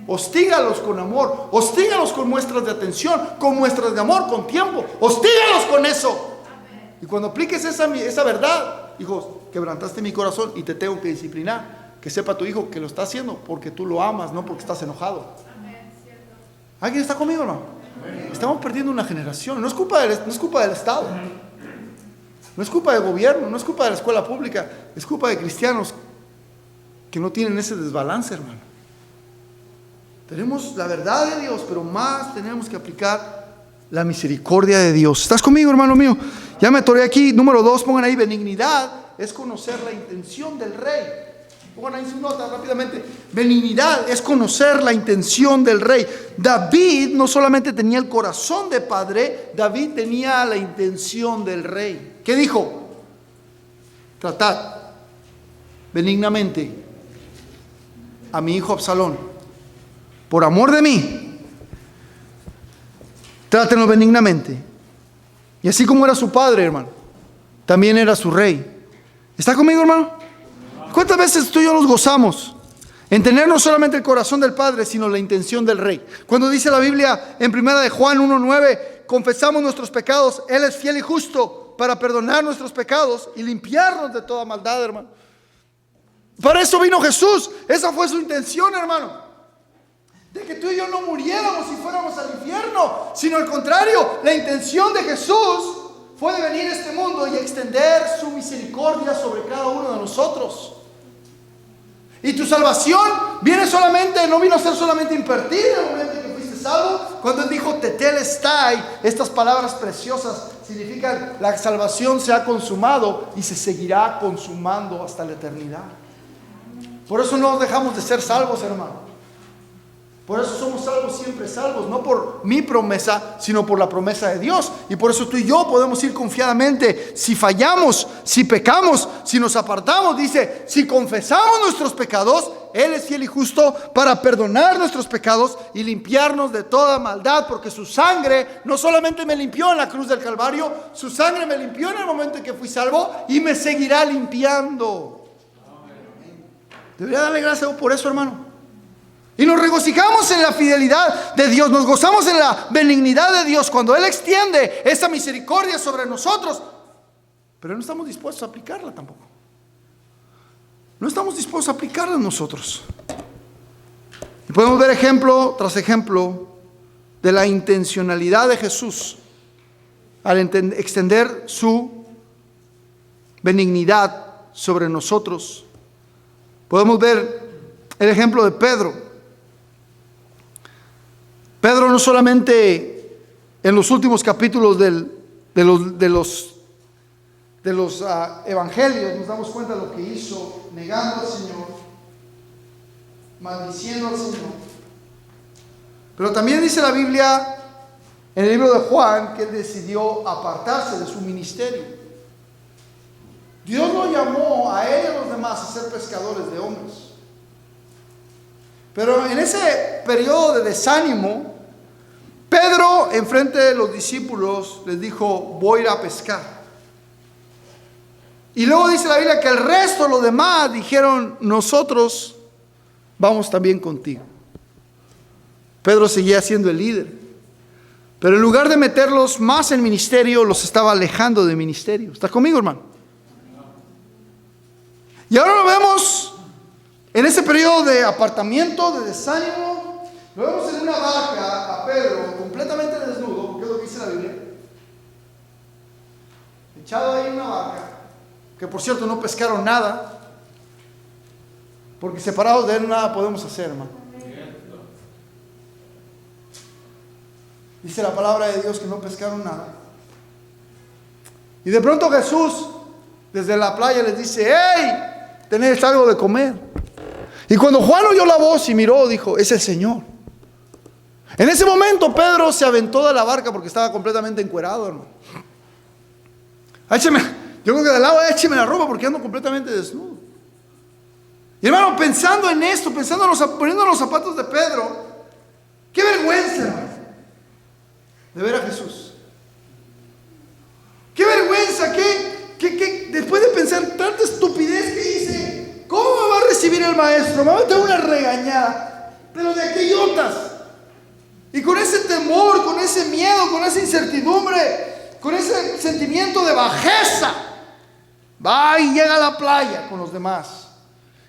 Hostígalos con amor, hostígalos con muestras de atención, con muestras de amor, con tiempo. Hostígalos con eso. Y cuando apliques esa verdad, hijos, quebrantaste mi corazón y te tengo que disciplinar. Que sepa tu hijo que lo está haciendo porque tú lo amas, no porque estás enojado. ¿Alguien está conmigo, hermano? Estamos perdiendo una generación. No es culpa del Estado, no es culpa del gobierno, no es culpa de la escuela pública, es culpa de cristianos que no tienen ese desbalance, hermano. Tenemos la verdad de Dios, pero más tenemos que aplicar la misericordia de Dios. ¿Estás conmigo, hermano mío? Ya me atoré aquí. Número 2, pongan ahí: benignidad es conocer la intención del rey. Pongan ahí sus notas rápidamente. Benignidad es conocer la intención del rey. David no solamente tenía el corazón de padre, David tenía la intención del rey. ¿Qué dijo? Tratad benignamente a mi hijo Absalón, por amor de mí. Trátenlo benignamente. Y así como era su padre, hermano, también era su rey. ¿Está conmigo, hermano? ¿Cuántas veces tú y yo nos gozamos en tener no solamente el corazón del Padre, sino la intención del Rey? Cuando dice la Biblia en 1 Juan 1:9, confesamos nuestros pecados, Él es fiel y justo para perdonar nuestros pecados y limpiarnos de toda maldad, hermano. Para eso vino Jesús. Esa fue su intención, hermano, de que tú y yo no muriéramos y fuéramos al infierno, sino al contrario. La intención de Jesús fue de venir a este mundo y extender su misericordia sobre cada uno de nosotros. Y tu salvación no vino a ser solamente impartir en el momento en que fuiste salvo. Cuando Él dijo tetelestai, estas palabras preciosas significan: la salvación se ha consumado y se seguirá consumando hasta la eternidad. Por eso no dejamos de ser salvos, hermano. Por eso somos salvos, siempre salvos, no por mi promesa, sino por la promesa de Dios. Y por eso tú y yo podemos ir confiadamente. Si fallamos, si pecamos, si nos apartamos, dice: si confesamos nuestros pecados, Él es fiel y justo para perdonar nuestros pecados y limpiarnos de toda maldad. Porque su sangre no solamente me limpió en la cruz del Calvario, su sangre me limpió en el momento en que fui salvo y me seguirá limpiando. Debería darle gracias por eso, hermano. Y nos regocijamos en la fidelidad de Dios, nos gozamos en la benignidad de Dios cuando Él extiende esa misericordia sobre nosotros. Pero no estamos dispuestos a aplicarla tampoco. No estamos dispuestos a aplicarla nosotros. Y podemos ver ejemplo tras ejemplo de la intencionalidad de Jesús al extender su benignidad sobre nosotros. Podemos ver el ejemplo de Pedro. Pedro no solamente en los últimos capítulos de los evangelios nos damos cuenta de lo que hizo, negando al Señor, maldiciendo al Señor, pero también dice la Biblia en el libro de Juan que Él decidió apartarse de su ministerio. Dios lo llamó a él y a los demás a ser pescadores de hombres. Pero en ese periodo de desánimo, Pedro, enfrente de los discípulos, les dijo: voy a ir a pescar. Y luego dice la Biblia que el resto, los demás, dijeron: nosotros vamos también contigo. Pedro seguía siendo el líder, pero en lugar de meterlos más en ministerio, los estaba alejando de ministerio. ¿Estás conmigo, hermano? Y ahora lo vemos en ese periodo de apartamiento, de desánimo. Lo vemos en una barca a Pedro completamente desnudo, porque es lo que dice la Biblia, echado ahí en una barca, que por cierto no pescaron nada, porque separados de Él nada podemos hacer, hermano. Dice la palabra de Dios que no pescaron nada. Y de pronto Jesús desde la playa les dice: ¡hey! ¿Tenéis algo de comer? Y cuando Juan oyó la voz y miró, dijo: es el Señor. En ese momento Pedro se aventó de la barca porque estaba completamente encuerado, hermano. Yo creo que del agua, écheme la ropa porque ando completamente desnudo. Y hermano, pensando en esto, poniendo los zapatos de Pedro, qué vergüenza, hermano, de ver a Jesús. Qué vergüenza, que después de pensar tanta estupidez que hice, ¿cómo me va a recibir el maestro? Me va a meter una regañada, pero de aquellotas. Y con ese temor, con ese miedo, con esa incertidumbre, con ese sentimiento de bajeza, va y llega a la playa con los demás.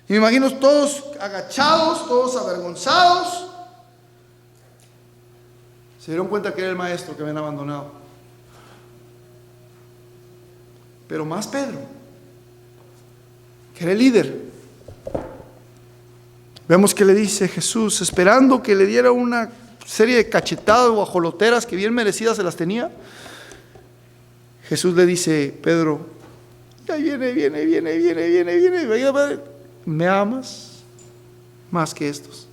Y me imagino todos agachados, todos avergonzados, Se dieron cuenta que era el maestro que habían abandonado. Pero más Pedro, que era el líder. Vemos que le dice Jesús, esperando que le diera una serie de cachetadas o ajoloteras que bien merecidas se las tenía. Jesús le dice, Pedro, ya viene. ¿Me amas más que estos?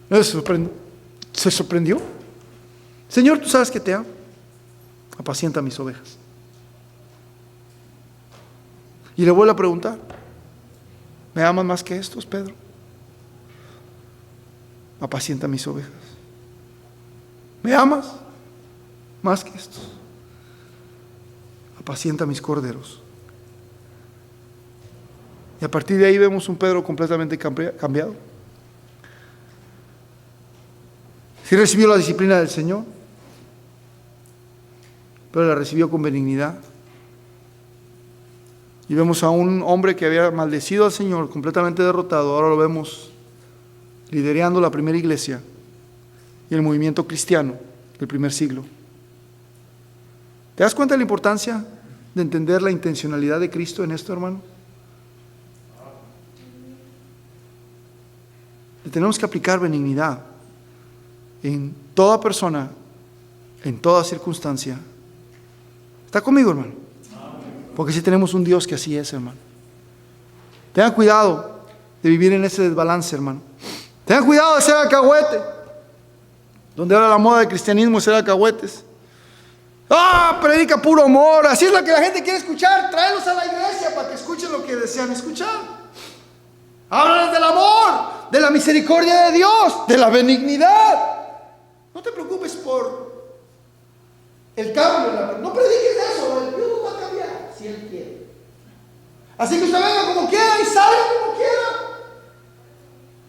¿No se sorprendió? Señor, tú sabes que te amo. Apacienta mis ovejas. Y le vuelve a preguntar, ¿me amas más que estos, Pedro? Apacienta mis ovejas. ¿Me amas más que estos? Apacienta mis corderos. Y a partir de ahí vemos un Pedro completamente cambiado. Sí recibió la disciplina del Señor, pero la recibió con benignidad. Y vemos a un hombre que había maldecido al Señor, completamente derrotado. Ahora lo vemos liderando la primera iglesia y el movimiento cristiano del primer siglo. ¿Te das cuenta de la importancia de entender la intencionalidad de Cristo en esto, hermano? Le tenemos que aplicar benignidad en toda persona, en toda circunstancia. ¿Está conmigo, hermano? Porque sí tenemos un Dios que así es, hermano. Tengan cuidado de vivir en ese desbalance, hermano. Tengan cuidado de ser alcahuete. Donde ahora la moda del cristianismo es ser alcahuetes. Predica puro amor. Así es lo que la gente quiere escuchar. Tráelos a la iglesia para que escuchen lo que desean escuchar. Háblales del amor, de la misericordia de Dios, de la benignidad. No te preocupes por el cambio. No prediques eso. Dios no va a cambiar si Él quiere. Así que usted venga como quiera y salga como quiera.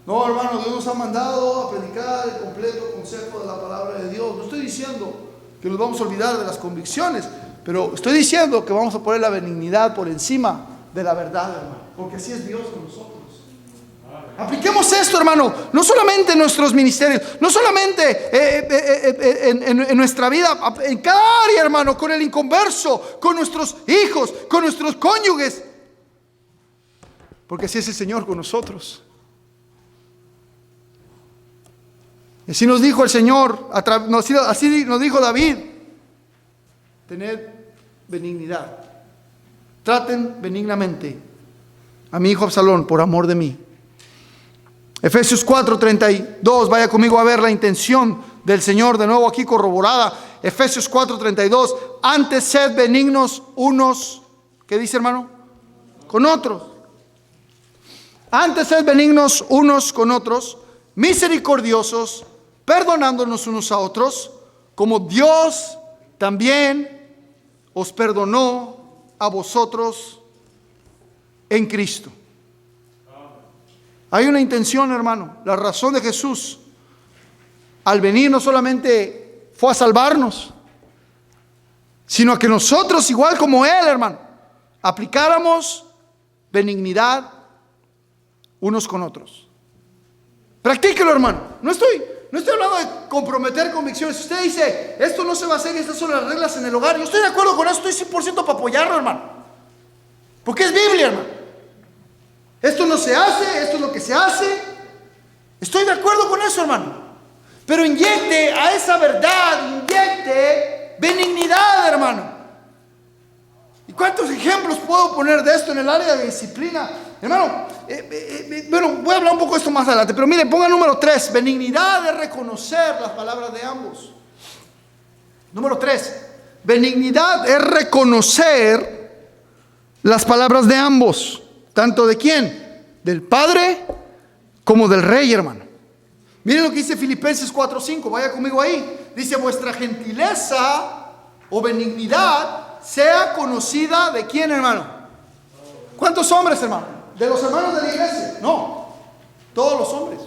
No, hermano, Dios nos ha mandado a predicar el completo concepto de la palabra de Dios. No estoy diciendo que nos vamos a olvidar de las convicciones, pero estoy diciendo que vamos a poner la benignidad por encima de la verdad, hermano, porque así es Dios con nosotros. Apliquemos esto, hermano, no solamente en nuestros ministerios, no solamente en nuestra vida, en cada área, hermano, con el inconverso, con nuestros hijos, con nuestros cónyuges, porque así es el Señor con nosotros. Y así nos dijo el Señor, así nos dijo David: tened benignidad, traten benignamente a mi hijo Absalón por amor de mí. Efesios 4:32, vaya conmigo a ver la intención del Señor de nuevo aquí corroborada. Efesios 4:32, antes sed benignos unos, ¿qué dice, hermano? Con otros. Antes sed benignos unos con otros, misericordiosos, perdonándonos unos a otros, como Dios también os perdonó a vosotros en Cristo. Hay una intención, hermano. La razón de Jesús al venir no solamente fue a salvarnos, sino a que nosotros, igual como Él, hermano, aplicáramos benignidad unos con otros. Practíquelo, hermano. No estoy hablando de comprometer convicciones. Si usted dice, esto no se va a hacer y estas son las reglas en el hogar, yo estoy de acuerdo con eso, estoy 100% para apoyarlo, hermano. Porque es Biblia, hermano. Esto no se hace, esto es lo que se hace. Estoy de acuerdo con eso, hermano. Pero inyecte a esa verdad, inyecte benignidad, hermano. ¿Y cuántos ejemplos puedo poner de esto en el área de disciplina? Hermano, bueno, voy a hablar un poco de esto más adelante, pero mire, ponga número 3, benignidad es reconocer las palabras de ambos. Número 3, benignidad es reconocer las palabras de ambos. ¿Tanto de quién? Del Padre como del Rey, hermano. Miren lo que dice Filipenses 4:5, vaya conmigo ahí. Dice, vuestra gentileza o benignidad sea conocida de quién, hermano. ¿Cuántos hombres, hermano? ¿De los hermanos de la iglesia? No, todos los hombres.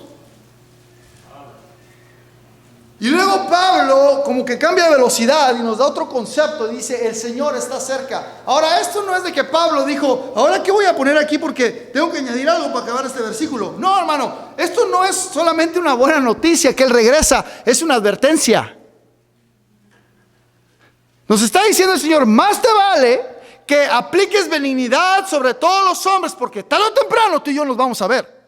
Y luego Pablo como que cambia de velocidad y nos da otro concepto. Dice, el Señor está cerca. Ahora, esto no es de que Pablo dijo, ahora qué voy a poner aquí porque tengo que añadir algo para acabar este versículo. No, hermano, esto no es solamente una buena noticia que Él regresa, es una advertencia. Nos está diciendo el Señor, más te vale que apliques benignidad sobre todos los hombres, porque tarde o temprano tú y yo nos vamos a ver.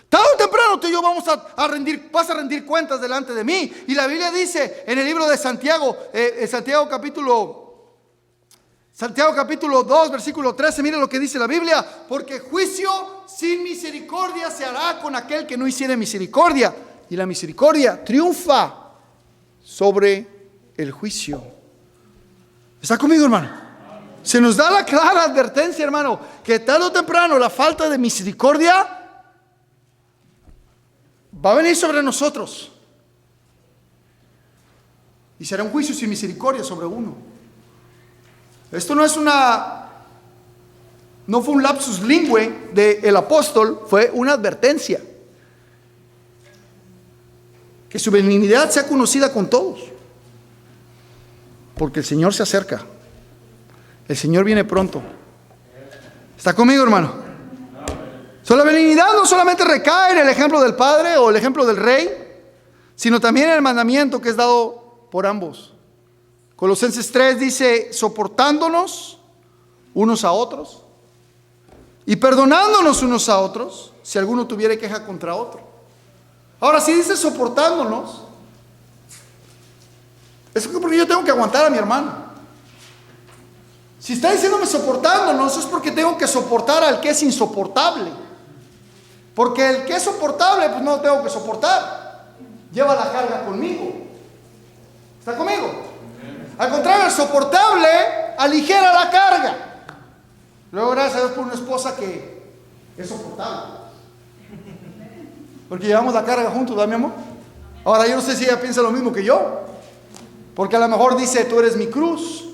Tarde o temprano tú y yo vas a rendir cuentas delante de mí. Y la Biblia dice en el libro de Santiago, Santiago capítulo 2, versículo 13, mire lo que dice la Biblia: porque juicio sin misericordia se hará con aquel que no hiciere misericordia, y la misericordia triunfa sobre el juicio. ¿Está conmigo, hermano? Se nos da la clara advertencia, hermano, que tarde o temprano la falta de misericordia va a venir sobre nosotros, y será un juicio sin misericordia sobre uno. Esto no fue un lapsus lingüe del apóstol, fue una advertencia. Que su benignidad sea conocida con todos, porque el Señor se acerca. El Señor viene pronto. ¿Está conmigo, hermano? La benignidad no solamente recae en el ejemplo del Padre o el ejemplo del Rey, sino también en el mandamiento que es dado por ambos. Colosenses 3 dice, soportándonos unos a otros y perdonándonos unos a otros si alguno tuviera queja contra otro. Ahora, si dice soportándonos, es porque yo tengo que aguantar a mi hermano. Si está diciéndome soportándonos, es porque tengo que soportar al que es insoportable. Porque el que es soportable, pues no lo tengo que soportar. Lleva la carga conmigo. ¿Está conmigo? Al contrario, el soportable aligera la carga. Luego, gracias a Dios por una esposa que es soportable. Porque llevamos la carga juntos, ¿verdad, mi amor? Ahora, yo no sé si ella piensa lo mismo que yo. Porque a lo mejor dice, tú eres mi cruz.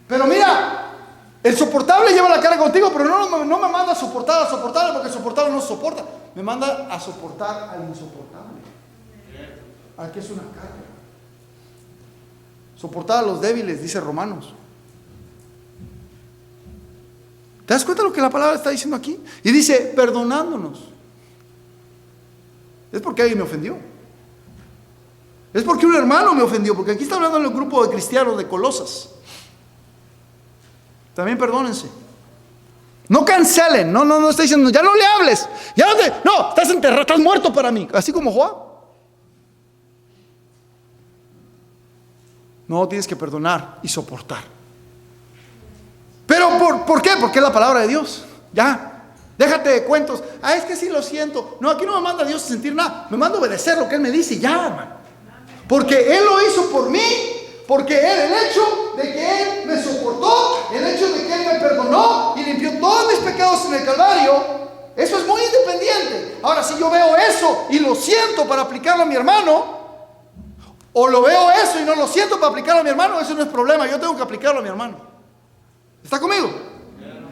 Pero mira, el soportable lleva la carga contigo, pero no me manda a soportar al soportable, porque el soportable no soporta. Me manda a soportar al insoportable, al que es una carga. Soportar a los débiles, dice Romanos. ¿Te das cuenta de lo que la palabra está diciendo aquí? Y dice, perdonándonos. Es porque alguien me ofendió. Es porque un hermano me ofendió, porque aquí está hablando en el grupo de cristianos de Colosas. También perdónense. No cancelen, no está diciendo, ya no le hables, no, estás enterrado, estás muerto para mí, así como Joab. No, tienes que perdonar y soportar. Pero ¿por qué? Porque es la palabra de Dios. Ya, déjate de cuentos. Es que sí lo siento. No, aquí no me manda Dios a sentir nada, me manda a obedecer lo que Él me dice, ya, hermano. Porque Él lo hizo por mí. Porque el hecho de que Él me soportó, el hecho de que Él me perdonó y limpió todos mis pecados en el Calvario, eso es muy independiente. Ahora, si yo veo eso y lo siento para aplicarlo a mi hermano, o lo veo eso y no lo siento para aplicarlo a mi hermano, eso no es problema, yo tengo que aplicarlo a mi hermano. ¿Está conmigo?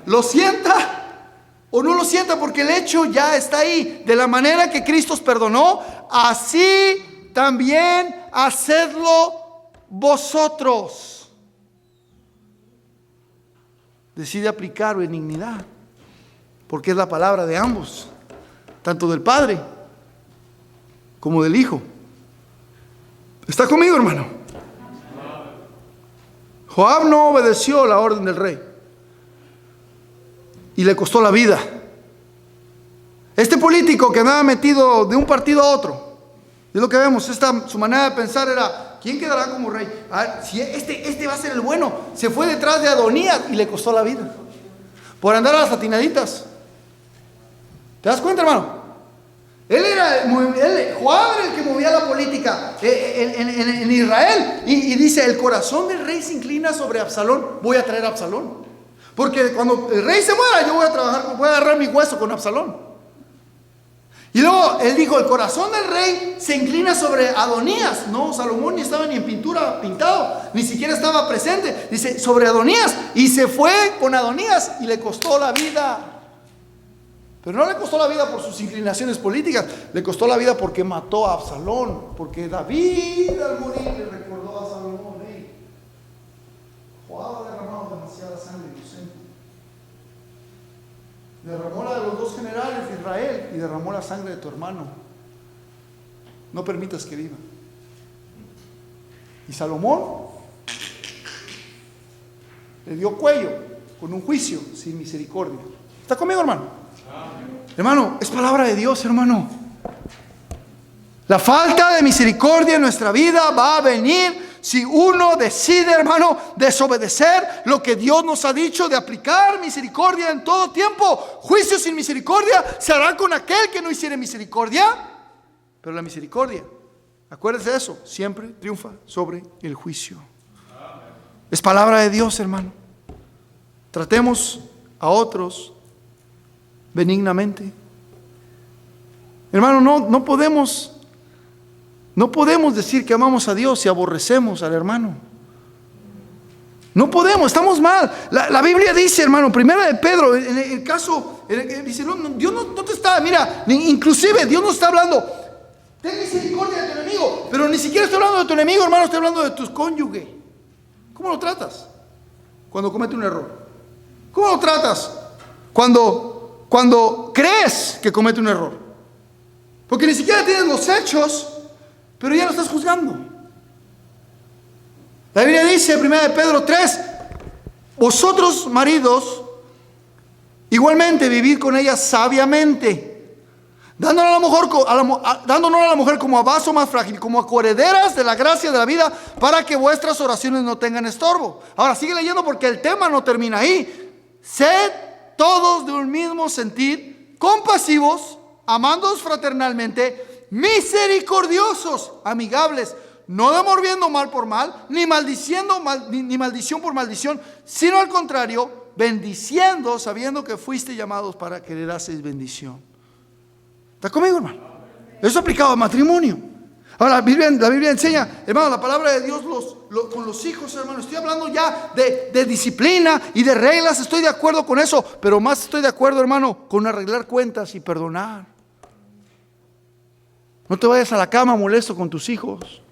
Lo sienta o no lo sienta, porque el hecho ya está ahí. De la manera que Cristo os perdonó, así también hacedlo vosotros. Decide aplicar benignidad, porque es la palabra de ambos, tanto del Padre como del Hijo. ¿Está conmigo, hermano? Joab no obedeció la orden del rey y le costó la vida. Este político que andaba metido de un partido a otro, es lo que vemos, su manera de pensar era, ¿quién quedará como rey? Si este va a ser el bueno. Se fue detrás de Adonías y le costó la vida por andar a las atinaditas. ¿Te das cuenta, hermano? Joab era el que movía la política en Israel. Y dice, el corazón del rey se inclina sobre Absalón. Voy a traer a Absalón, porque cuando el rey se muera, yo voy a agarrar mi hueso con Absalón. Y luego él dijo, el corazón del rey se inclina sobre Adonías. No, Salomón ni estaba ni en pintura pintado, ni siquiera estaba presente. Dice, sobre Adonías. Y se fue con Adonías y le costó la vida. Pero no le costó la vida por sus inclinaciones políticas, le costó la vida porque mató a Absalón, porque David al morir le recordó a Salomón: hey, Joab ha derramado demasiada sangre inocente. Derramó la de los dos generales de Israel y derramó la sangre de tu hermano. No permitas que viva. Y Salomón le dio cuello con un juicio sin misericordia. ¿Está conmigo, hermano? Hermano, es palabra de Dios, hermano. La falta de misericordia en nuestra vida va a venir si uno decide, hermano, desobedecer lo que Dios nos ha dicho de aplicar misericordia en todo tiempo. Juicio sin misericordia se hará con aquel que no hiciere misericordia. Pero la misericordia, acuérdese de eso, siempre triunfa sobre el juicio. Es palabra de Dios, hermano. Tratemos a otros benignamente. Hermano, no podemos decir que amamos a Dios si aborrecemos al hermano. No podemos, estamos mal. La Biblia dice, hermano, primera de Pedro, en el caso, dice, Dios no te está, mira, inclusive Dios no está hablando, ten misericordia de tu enemigo, pero ni siquiera está hablando de tu enemigo, hermano, está hablando de tu cónyuge. ¿Cómo lo tratas cuando comete un error? ¿Cómo lo tratas cuando crees que comete un error? Porque ni siquiera tienes los hechos, pero ya lo estás juzgando. La Biblia dice, 1 Pedro 3, vosotros maridos, igualmente vivid con ella sabiamente, dándonos a la mujer como a vaso más frágil, como a coherederas de la gracia de la vida, para que vuestras oraciones no tengan estorbo. Ahora sigue leyendo porque el tema no termina ahí. Sed todos de un mismo sentir, compasivos, amándoos fraternalmente, misericordiosos, amigables, no devolviendo mal por mal, ni maldición por maldición, sino al contrario, bendiciendo, sabiendo que fuiste llamados para que heredaseis bendición. ¿Está conmigo, hermano? Eso es aplicado al matrimonio. Ahora la Biblia enseña, hermano, la palabra de Dios con los hijos, hermano. Estoy hablando ya de disciplina y de reglas, estoy de acuerdo con eso, pero más estoy de acuerdo, hermano, con arreglar cuentas y perdonar. No te vayas a la cama molesto con tus hijos.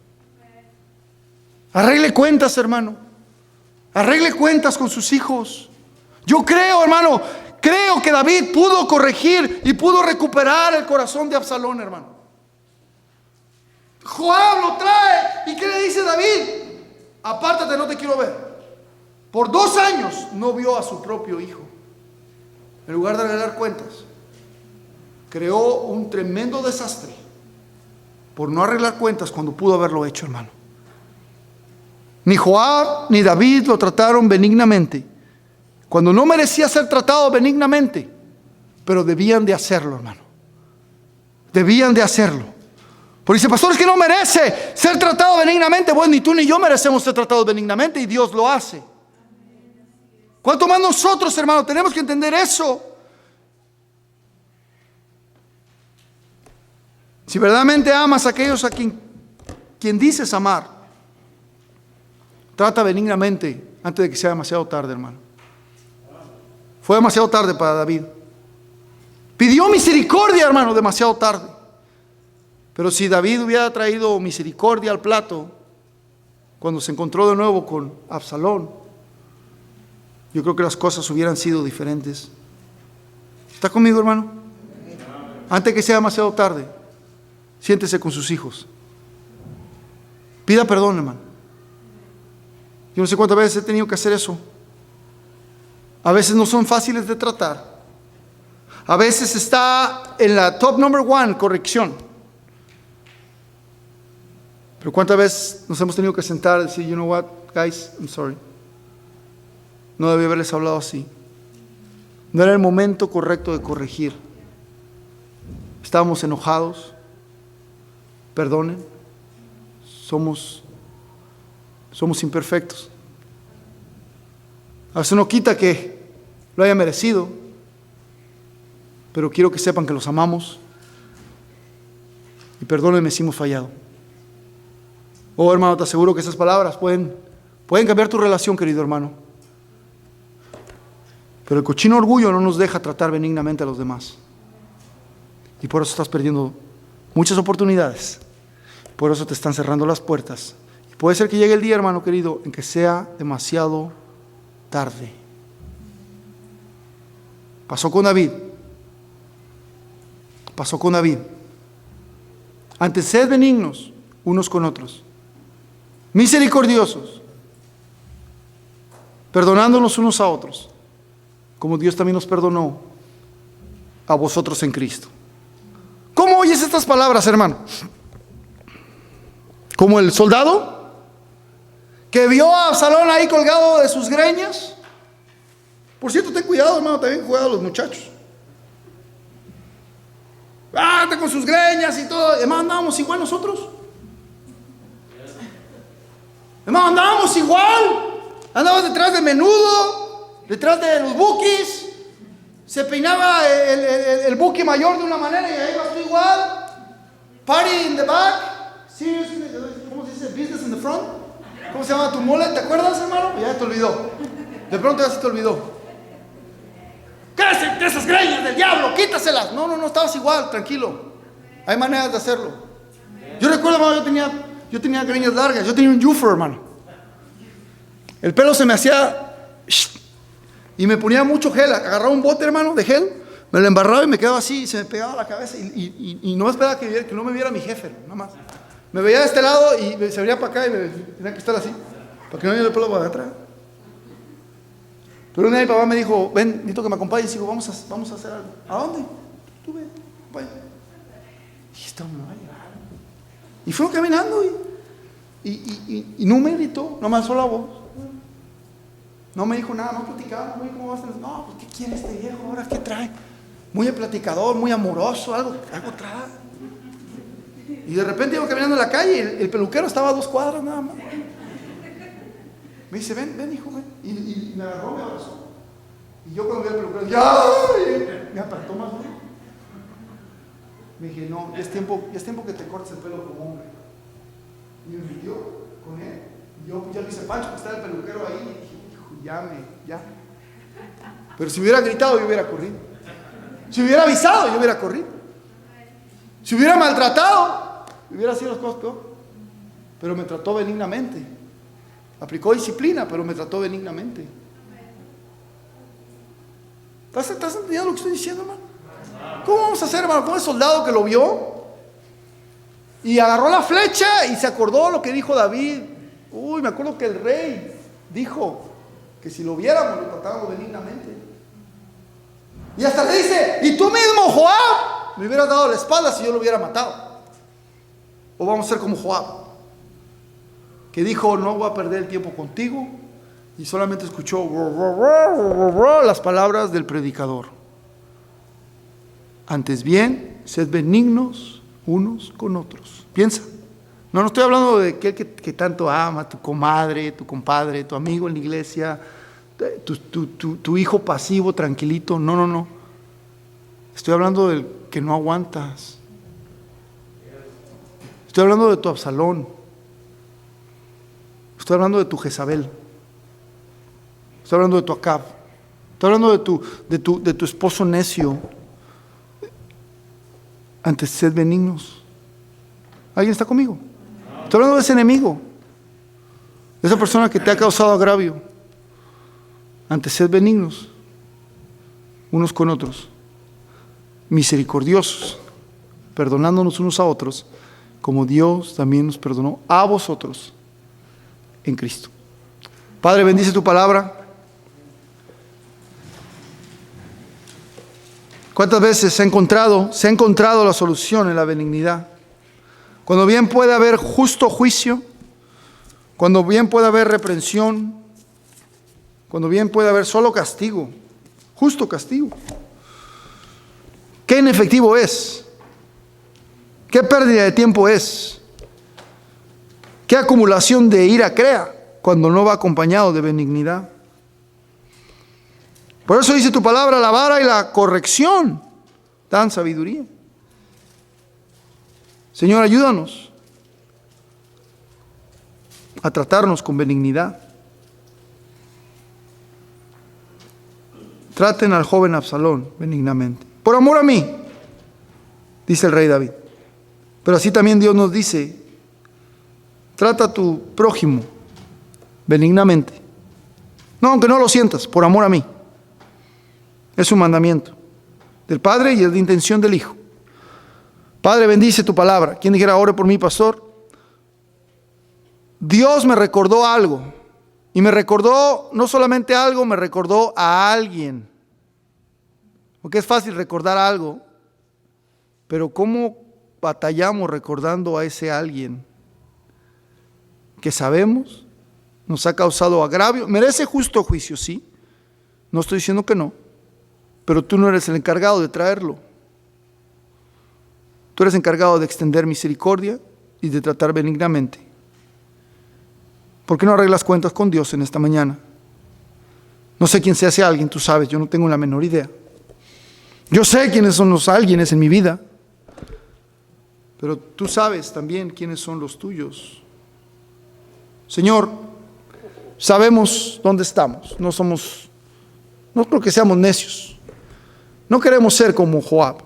Arregle cuentas, hermano. Arregle cuentas con sus hijos. Yo creo, hermano, creo que David pudo corregir y pudo recuperar el corazón de Absalón, hermano. Joab lo trae. ¿Y qué le dice David? Apártate, no te quiero ver. Por 2 años no vio a su propio hijo. En lugar de arreglar cuentas, creó un tremendo desastre por no arreglar cuentas cuando pudo haberlo hecho, hermano. Ni Joab ni David lo trataron benignamente, cuando no merecía ser tratado benignamente, pero debían de hacerlo, hermano. Debían de hacerlo. Porque dice, pastor, es que no merece ser tratado benignamente. Bueno, ni tú ni yo merecemos ser tratados benignamente, y Dios lo hace. ¿Cuánto más nosotros, hermano, tenemos que entender eso? Si verdaderamente amas a aquellos a quien dices amar, trata benignamente antes de que sea demasiado tarde, hermano. Fue demasiado tarde para David. Pidió misericordia, hermano, demasiado tarde. Pero si David hubiera traído misericordia al plato cuando se encontró de nuevo con Absalón, yo creo que las cosas hubieran sido diferentes. ¿Está conmigo, hermano? Antes que sea demasiado tarde, siéntese con sus hijos. Pida perdón, hermano. Yo no sé cuántas veces he tenido que hacer eso. A veces no son fáciles de tratar. A veces está en la top number 1, corrección. Pero cuántas veces nos hemos tenido que sentar y decir, you know what, guys, I'm sorry. No debí haberles hablado así. No era el momento correcto de corregir. Estábamos enojados. Perdonen. Somos imperfectos. A veces no quita que lo haya merecido, pero quiero que sepan que los amamos. Y perdónenme si hemos fallado. Oh, hermano, te aseguro que esas palabras pueden cambiar tu relación, querido hermano. Pero el cochino orgullo no nos deja tratar benignamente a los demás. Y por eso estás perdiendo muchas oportunidades. Por eso te están cerrando las puertas. Y puede ser que llegue el día, hermano querido, en que sea demasiado tarde. Pasó con David. Pasó con David. Antes, sed benignos unos con otros, misericordiosos, perdonándonos unos a otros, como Dios también nos perdonó a vosotros en Cristo. ¿Cómo oyes estas palabras, hermano? Como el soldado que vio a Absalón ahí colgado de sus greñas. Por cierto, ten cuidado, hermano, también cuidado a los muchachos. Está con sus greñas y todo. Hermano, andábamos igual nosotros. Hermano, andábamos igual. Andábamos detrás de Menudo, detrás de los Bukis. Se peinaba el Buki mayor de una manera y ahí vas tú igual. Party in the back. Serious, ¿cómo se dice? Business in the front. ¿Cómo se llama tu mole? ¿Te acuerdas, hermano? Ya te olvidó. De pronto ya se te olvidó. ¿Qué es de esas greñas del diablo? Quítaselas. No, estabas igual, tranquilo. Hay maneras de hacerlo. Yo recuerdo, hermano, yo tenía greñas largas. Yo tenía un yufer, hermano. El pelo se me hacía y me ponía mucho gel. Agarraba un bote, hermano, de gel, me lo embarraba y me quedaba así y se me pegaba a la cabeza y no esperaba que no me viera mi jefe, nada más. Me veía de este lado y se venía para acá y me tenía que estar así, para que no me viera el pelo para atrás. Pero un día mi papá me dijo, ven, necesito que me acompañes. Y digo, vamos a hacer algo. ¿A dónde? Tú ven, acompáñame. Y esto me va a llevar. Y fuimos caminando y no me gritó, no me alzó la voz. No me dijo nada, no platicaba, no me dijo cómo vas a hacer. No, pues, ¿qué quiere este viejo ahora? ¿Qué trae? Muy platicador, muy amoroso, algo trae. Y de repente iba caminando en la calle y el peluquero estaba a 2 cuadras nada más. Me dice, ven hijo, ven. Y me agarró, me abrazó. Y yo cuando vi al peluquero, ¡ya! Me apretó más duro. Me dije, no, ya es tiempo que te cortes el pelo como hombre. Y me metió con él. Y yo ya le hice Pancho, que estaba el peluquero ahí. Y dije, hijo, ya. Pero si hubiera gritado, yo hubiera corrido. Si hubiera avisado, yo hubiera corrido. Si hubiera maltratado, hubiera sido las cosas peor. Pero me trató benignamente. Aplicó disciplina, pero me trató benignamente. ¿Estás entendiendo lo que estoy diciendo, hermano? ¿Cómo vamos a hacer, hermano? Como el soldado que lo vio y agarró la flecha y se acordó lo que dijo David. Uy, me acuerdo que el rey dijo que si lo viéramos, lo tratábamos benignamente. Y hasta le dice, y tú mismo, Joab, me hubieras dado la espalda si yo lo hubiera matado. O vamos a ser como Joab, que dijo, no voy a perder el tiempo contigo, y solamente escuchó las palabras del predicador. Antes bien, sed benignos unos con otros. Piensa. No estoy hablando de aquel que tanto ama, tu comadre, tu compadre, tu amigo en la iglesia, tu hijo pasivo, tranquilito. No. Estoy hablando del que no aguantas. Estoy hablando de tu Absalón. Estoy hablando de tu Jezabel. Estoy hablando de tu Acab. Estoy hablando de tu esposo necio. Antes, sed benignos. ¿Alguien está conmigo? Estoy hablando de ese enemigo, de esa persona que te ha causado agravio. Antes, sed benignos unos con otros, misericordiosos, perdonándonos unos a otros, como Dios también nos perdonó a vosotros en Cristo. Padre, bendice tu palabra. ¿Cuántas veces se ha encontrado la solución en la benignidad? Cuando bien puede haber justo juicio, cuando bien puede haber reprensión, cuando bien puede haber solo castigo, justo castigo. ¿Qué inefectivo es? ¿Qué pérdida de tiempo es? ¿Qué acumulación de ira crea cuando no va acompañado de benignidad? Por eso dice tu palabra, la vara y la corrección dan sabiduría. Señor, ayúdanos a tratarnos con benignidad. Traten al joven Absalón benignamente. Por amor a mí, dice el rey David. Pero así también Dios nos dice, trata a tu prójimo benignamente. No, aunque no lo sientas, por amor a mí. Es un mandamiento del Padre y es la intención del Hijo. Padre, bendice tu palabra. ¿Quién dijera, ore por mí, pastor? Dios me recordó algo. Y me recordó no solamente algo, me recordó a alguien. Porque es fácil recordar algo, pero ¿cómo batallamos recordando a ese alguien que sabemos nos ha causado agravio? Merece justo juicio, sí. No estoy diciendo que no, pero tú no eres el encargado de traerlo. Tú eres encargado de extender misericordia y de tratar benignamente. ¿Por qué no arreglas cuentas con Dios en esta mañana? No sé quién sea ese alguien, tú sabes, yo no tengo la menor idea. Yo sé quiénes son los alguienes en mi vida, pero tú sabes también quiénes son los tuyos. Señor, sabemos dónde estamos, no creo que seamos necios. No queremos ser como Joab.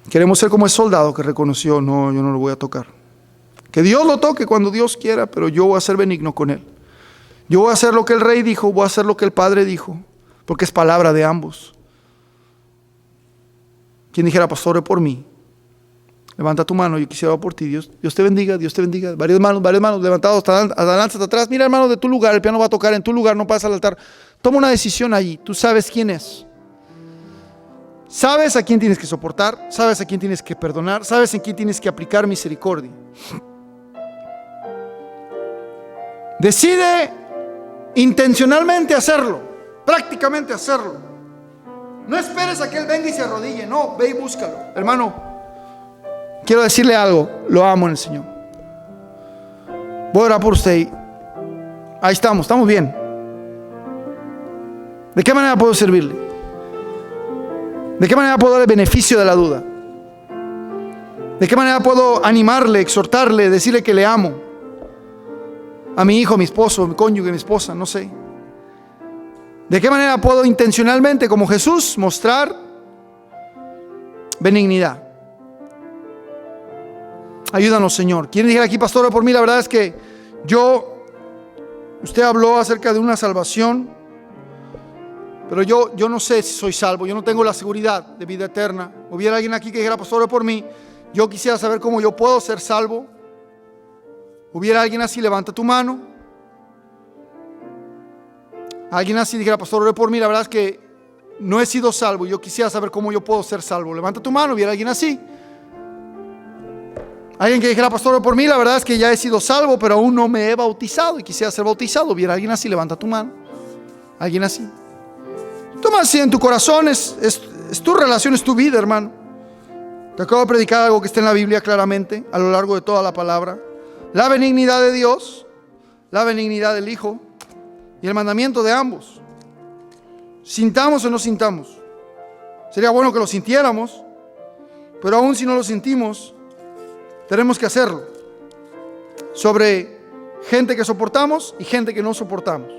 Queremos ser como el soldado que reconoció, no, yo no lo voy a tocar. Que Dios lo toque cuando Dios quiera, pero yo voy a ser benigno con él. Yo voy a hacer lo que el rey dijo, voy a hacer lo que el padre dijo, porque es palabra de ambos. Quien dijera, pastor, ore por mí. Levanta tu mano, yo quisiera orar por ti. Dios te bendiga, Dios te bendiga. Varias manos levantadas hasta adelante, hasta atrás. Mira, hermano, de tu lugar, el piano va a tocar en tu lugar, no pasas al altar. Toma una decisión allí, tú sabes quién es. Sabes a quién tienes que soportar, sabes a quién tienes que perdonar, sabes en quién tienes que aplicar misericordia. Decide intencionalmente hacerlo, prácticamente hacerlo. No esperes a que Él venga y se arrodille, no, ve y búscalo. Hermano, quiero decirle algo, lo amo en el Señor. Voy a orar por usted. Ahí estamos bien. ¿De qué manera puedo servirle? ¿De qué manera puedo darle beneficio de la duda? ¿De qué manera puedo animarle, exhortarle, decirle que le amo? A mi hijo, a mi esposo, a mi cónyuge, a mi esposa, no sé. ¿De qué manera puedo intencionalmente, como Jesús, mostrar benignidad? Ayúdanos, Señor. ¿Quieren decir aquí, pastor, por mí? La verdad es que usted habló acerca de una salvación, pero yo no sé si soy salvo. Yo no tengo la seguridad de vida eterna. Hubiera alguien aquí que dijera, pastor, por mí. Yo quisiera saber cómo yo puedo ser salvo. Hubiera alguien así, levanta tu mano. Alguien así dijera, pastor, ore por mí. La verdad es que no he sido salvo. Yo quisiera saber cómo yo puedo ser salvo. Levanta tu mano. Hubiera alguien así. Alguien que dijera, pastor, ore por mí. La verdad es que ya he sido salvo, pero aún no me he bautizado y quisiera ser bautizado. Hubiera alguien así, levanta tu mano. Alguien así. Toma así en tu corazón. Es tu relación, es tu vida, hermano. Te acabo de predicar algo que está en la Biblia claramente a lo largo de toda la palabra. La benignidad de Dios, la benignidad del Hijo y el mandamiento de ambos. Sintamos o no sintamos. Sería bueno que lo sintiéramos, pero aún si no lo sentimos, tenemos que hacerlo. Sobre gente que soportamos y gente que no soportamos.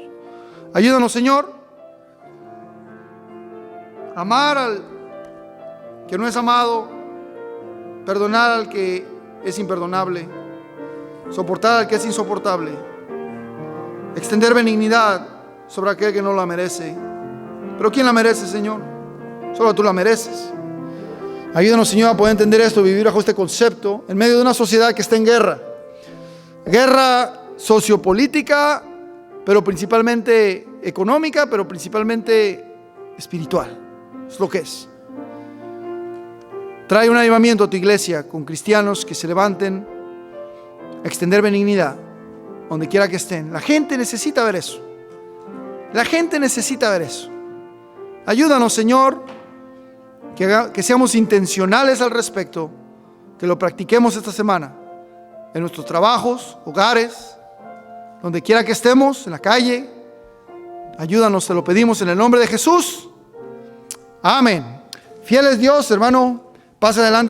Ayúdanos, Señor, a amar al que no es amado, perdonar al que es imperdonable, soportar al que es insoportable, extender benignidad sobre aquel que no la merece. Pero ¿quién la merece, Señor? Solo tú la mereces. Ayúdanos, Señor, a poder entender esto, vivir bajo este concepto en medio de una sociedad que está en guerra sociopolítica, pero principalmente económica, pero principalmente espiritual. Es lo que es. Trae un avivamiento a tu iglesia con cristianos que se levanten a extender benignidad donde quiera que estén. La gente necesita ver eso. La gente necesita ver eso. Ayúdanos, Señor, que seamos intencionales al respecto, que lo practiquemos esta semana en nuestros trabajos, hogares, donde quiera que estemos, en la calle. Ayúdanos, te lo pedimos en el nombre de Jesús. Amén. Fiel es Dios, hermano. Pasa adelante.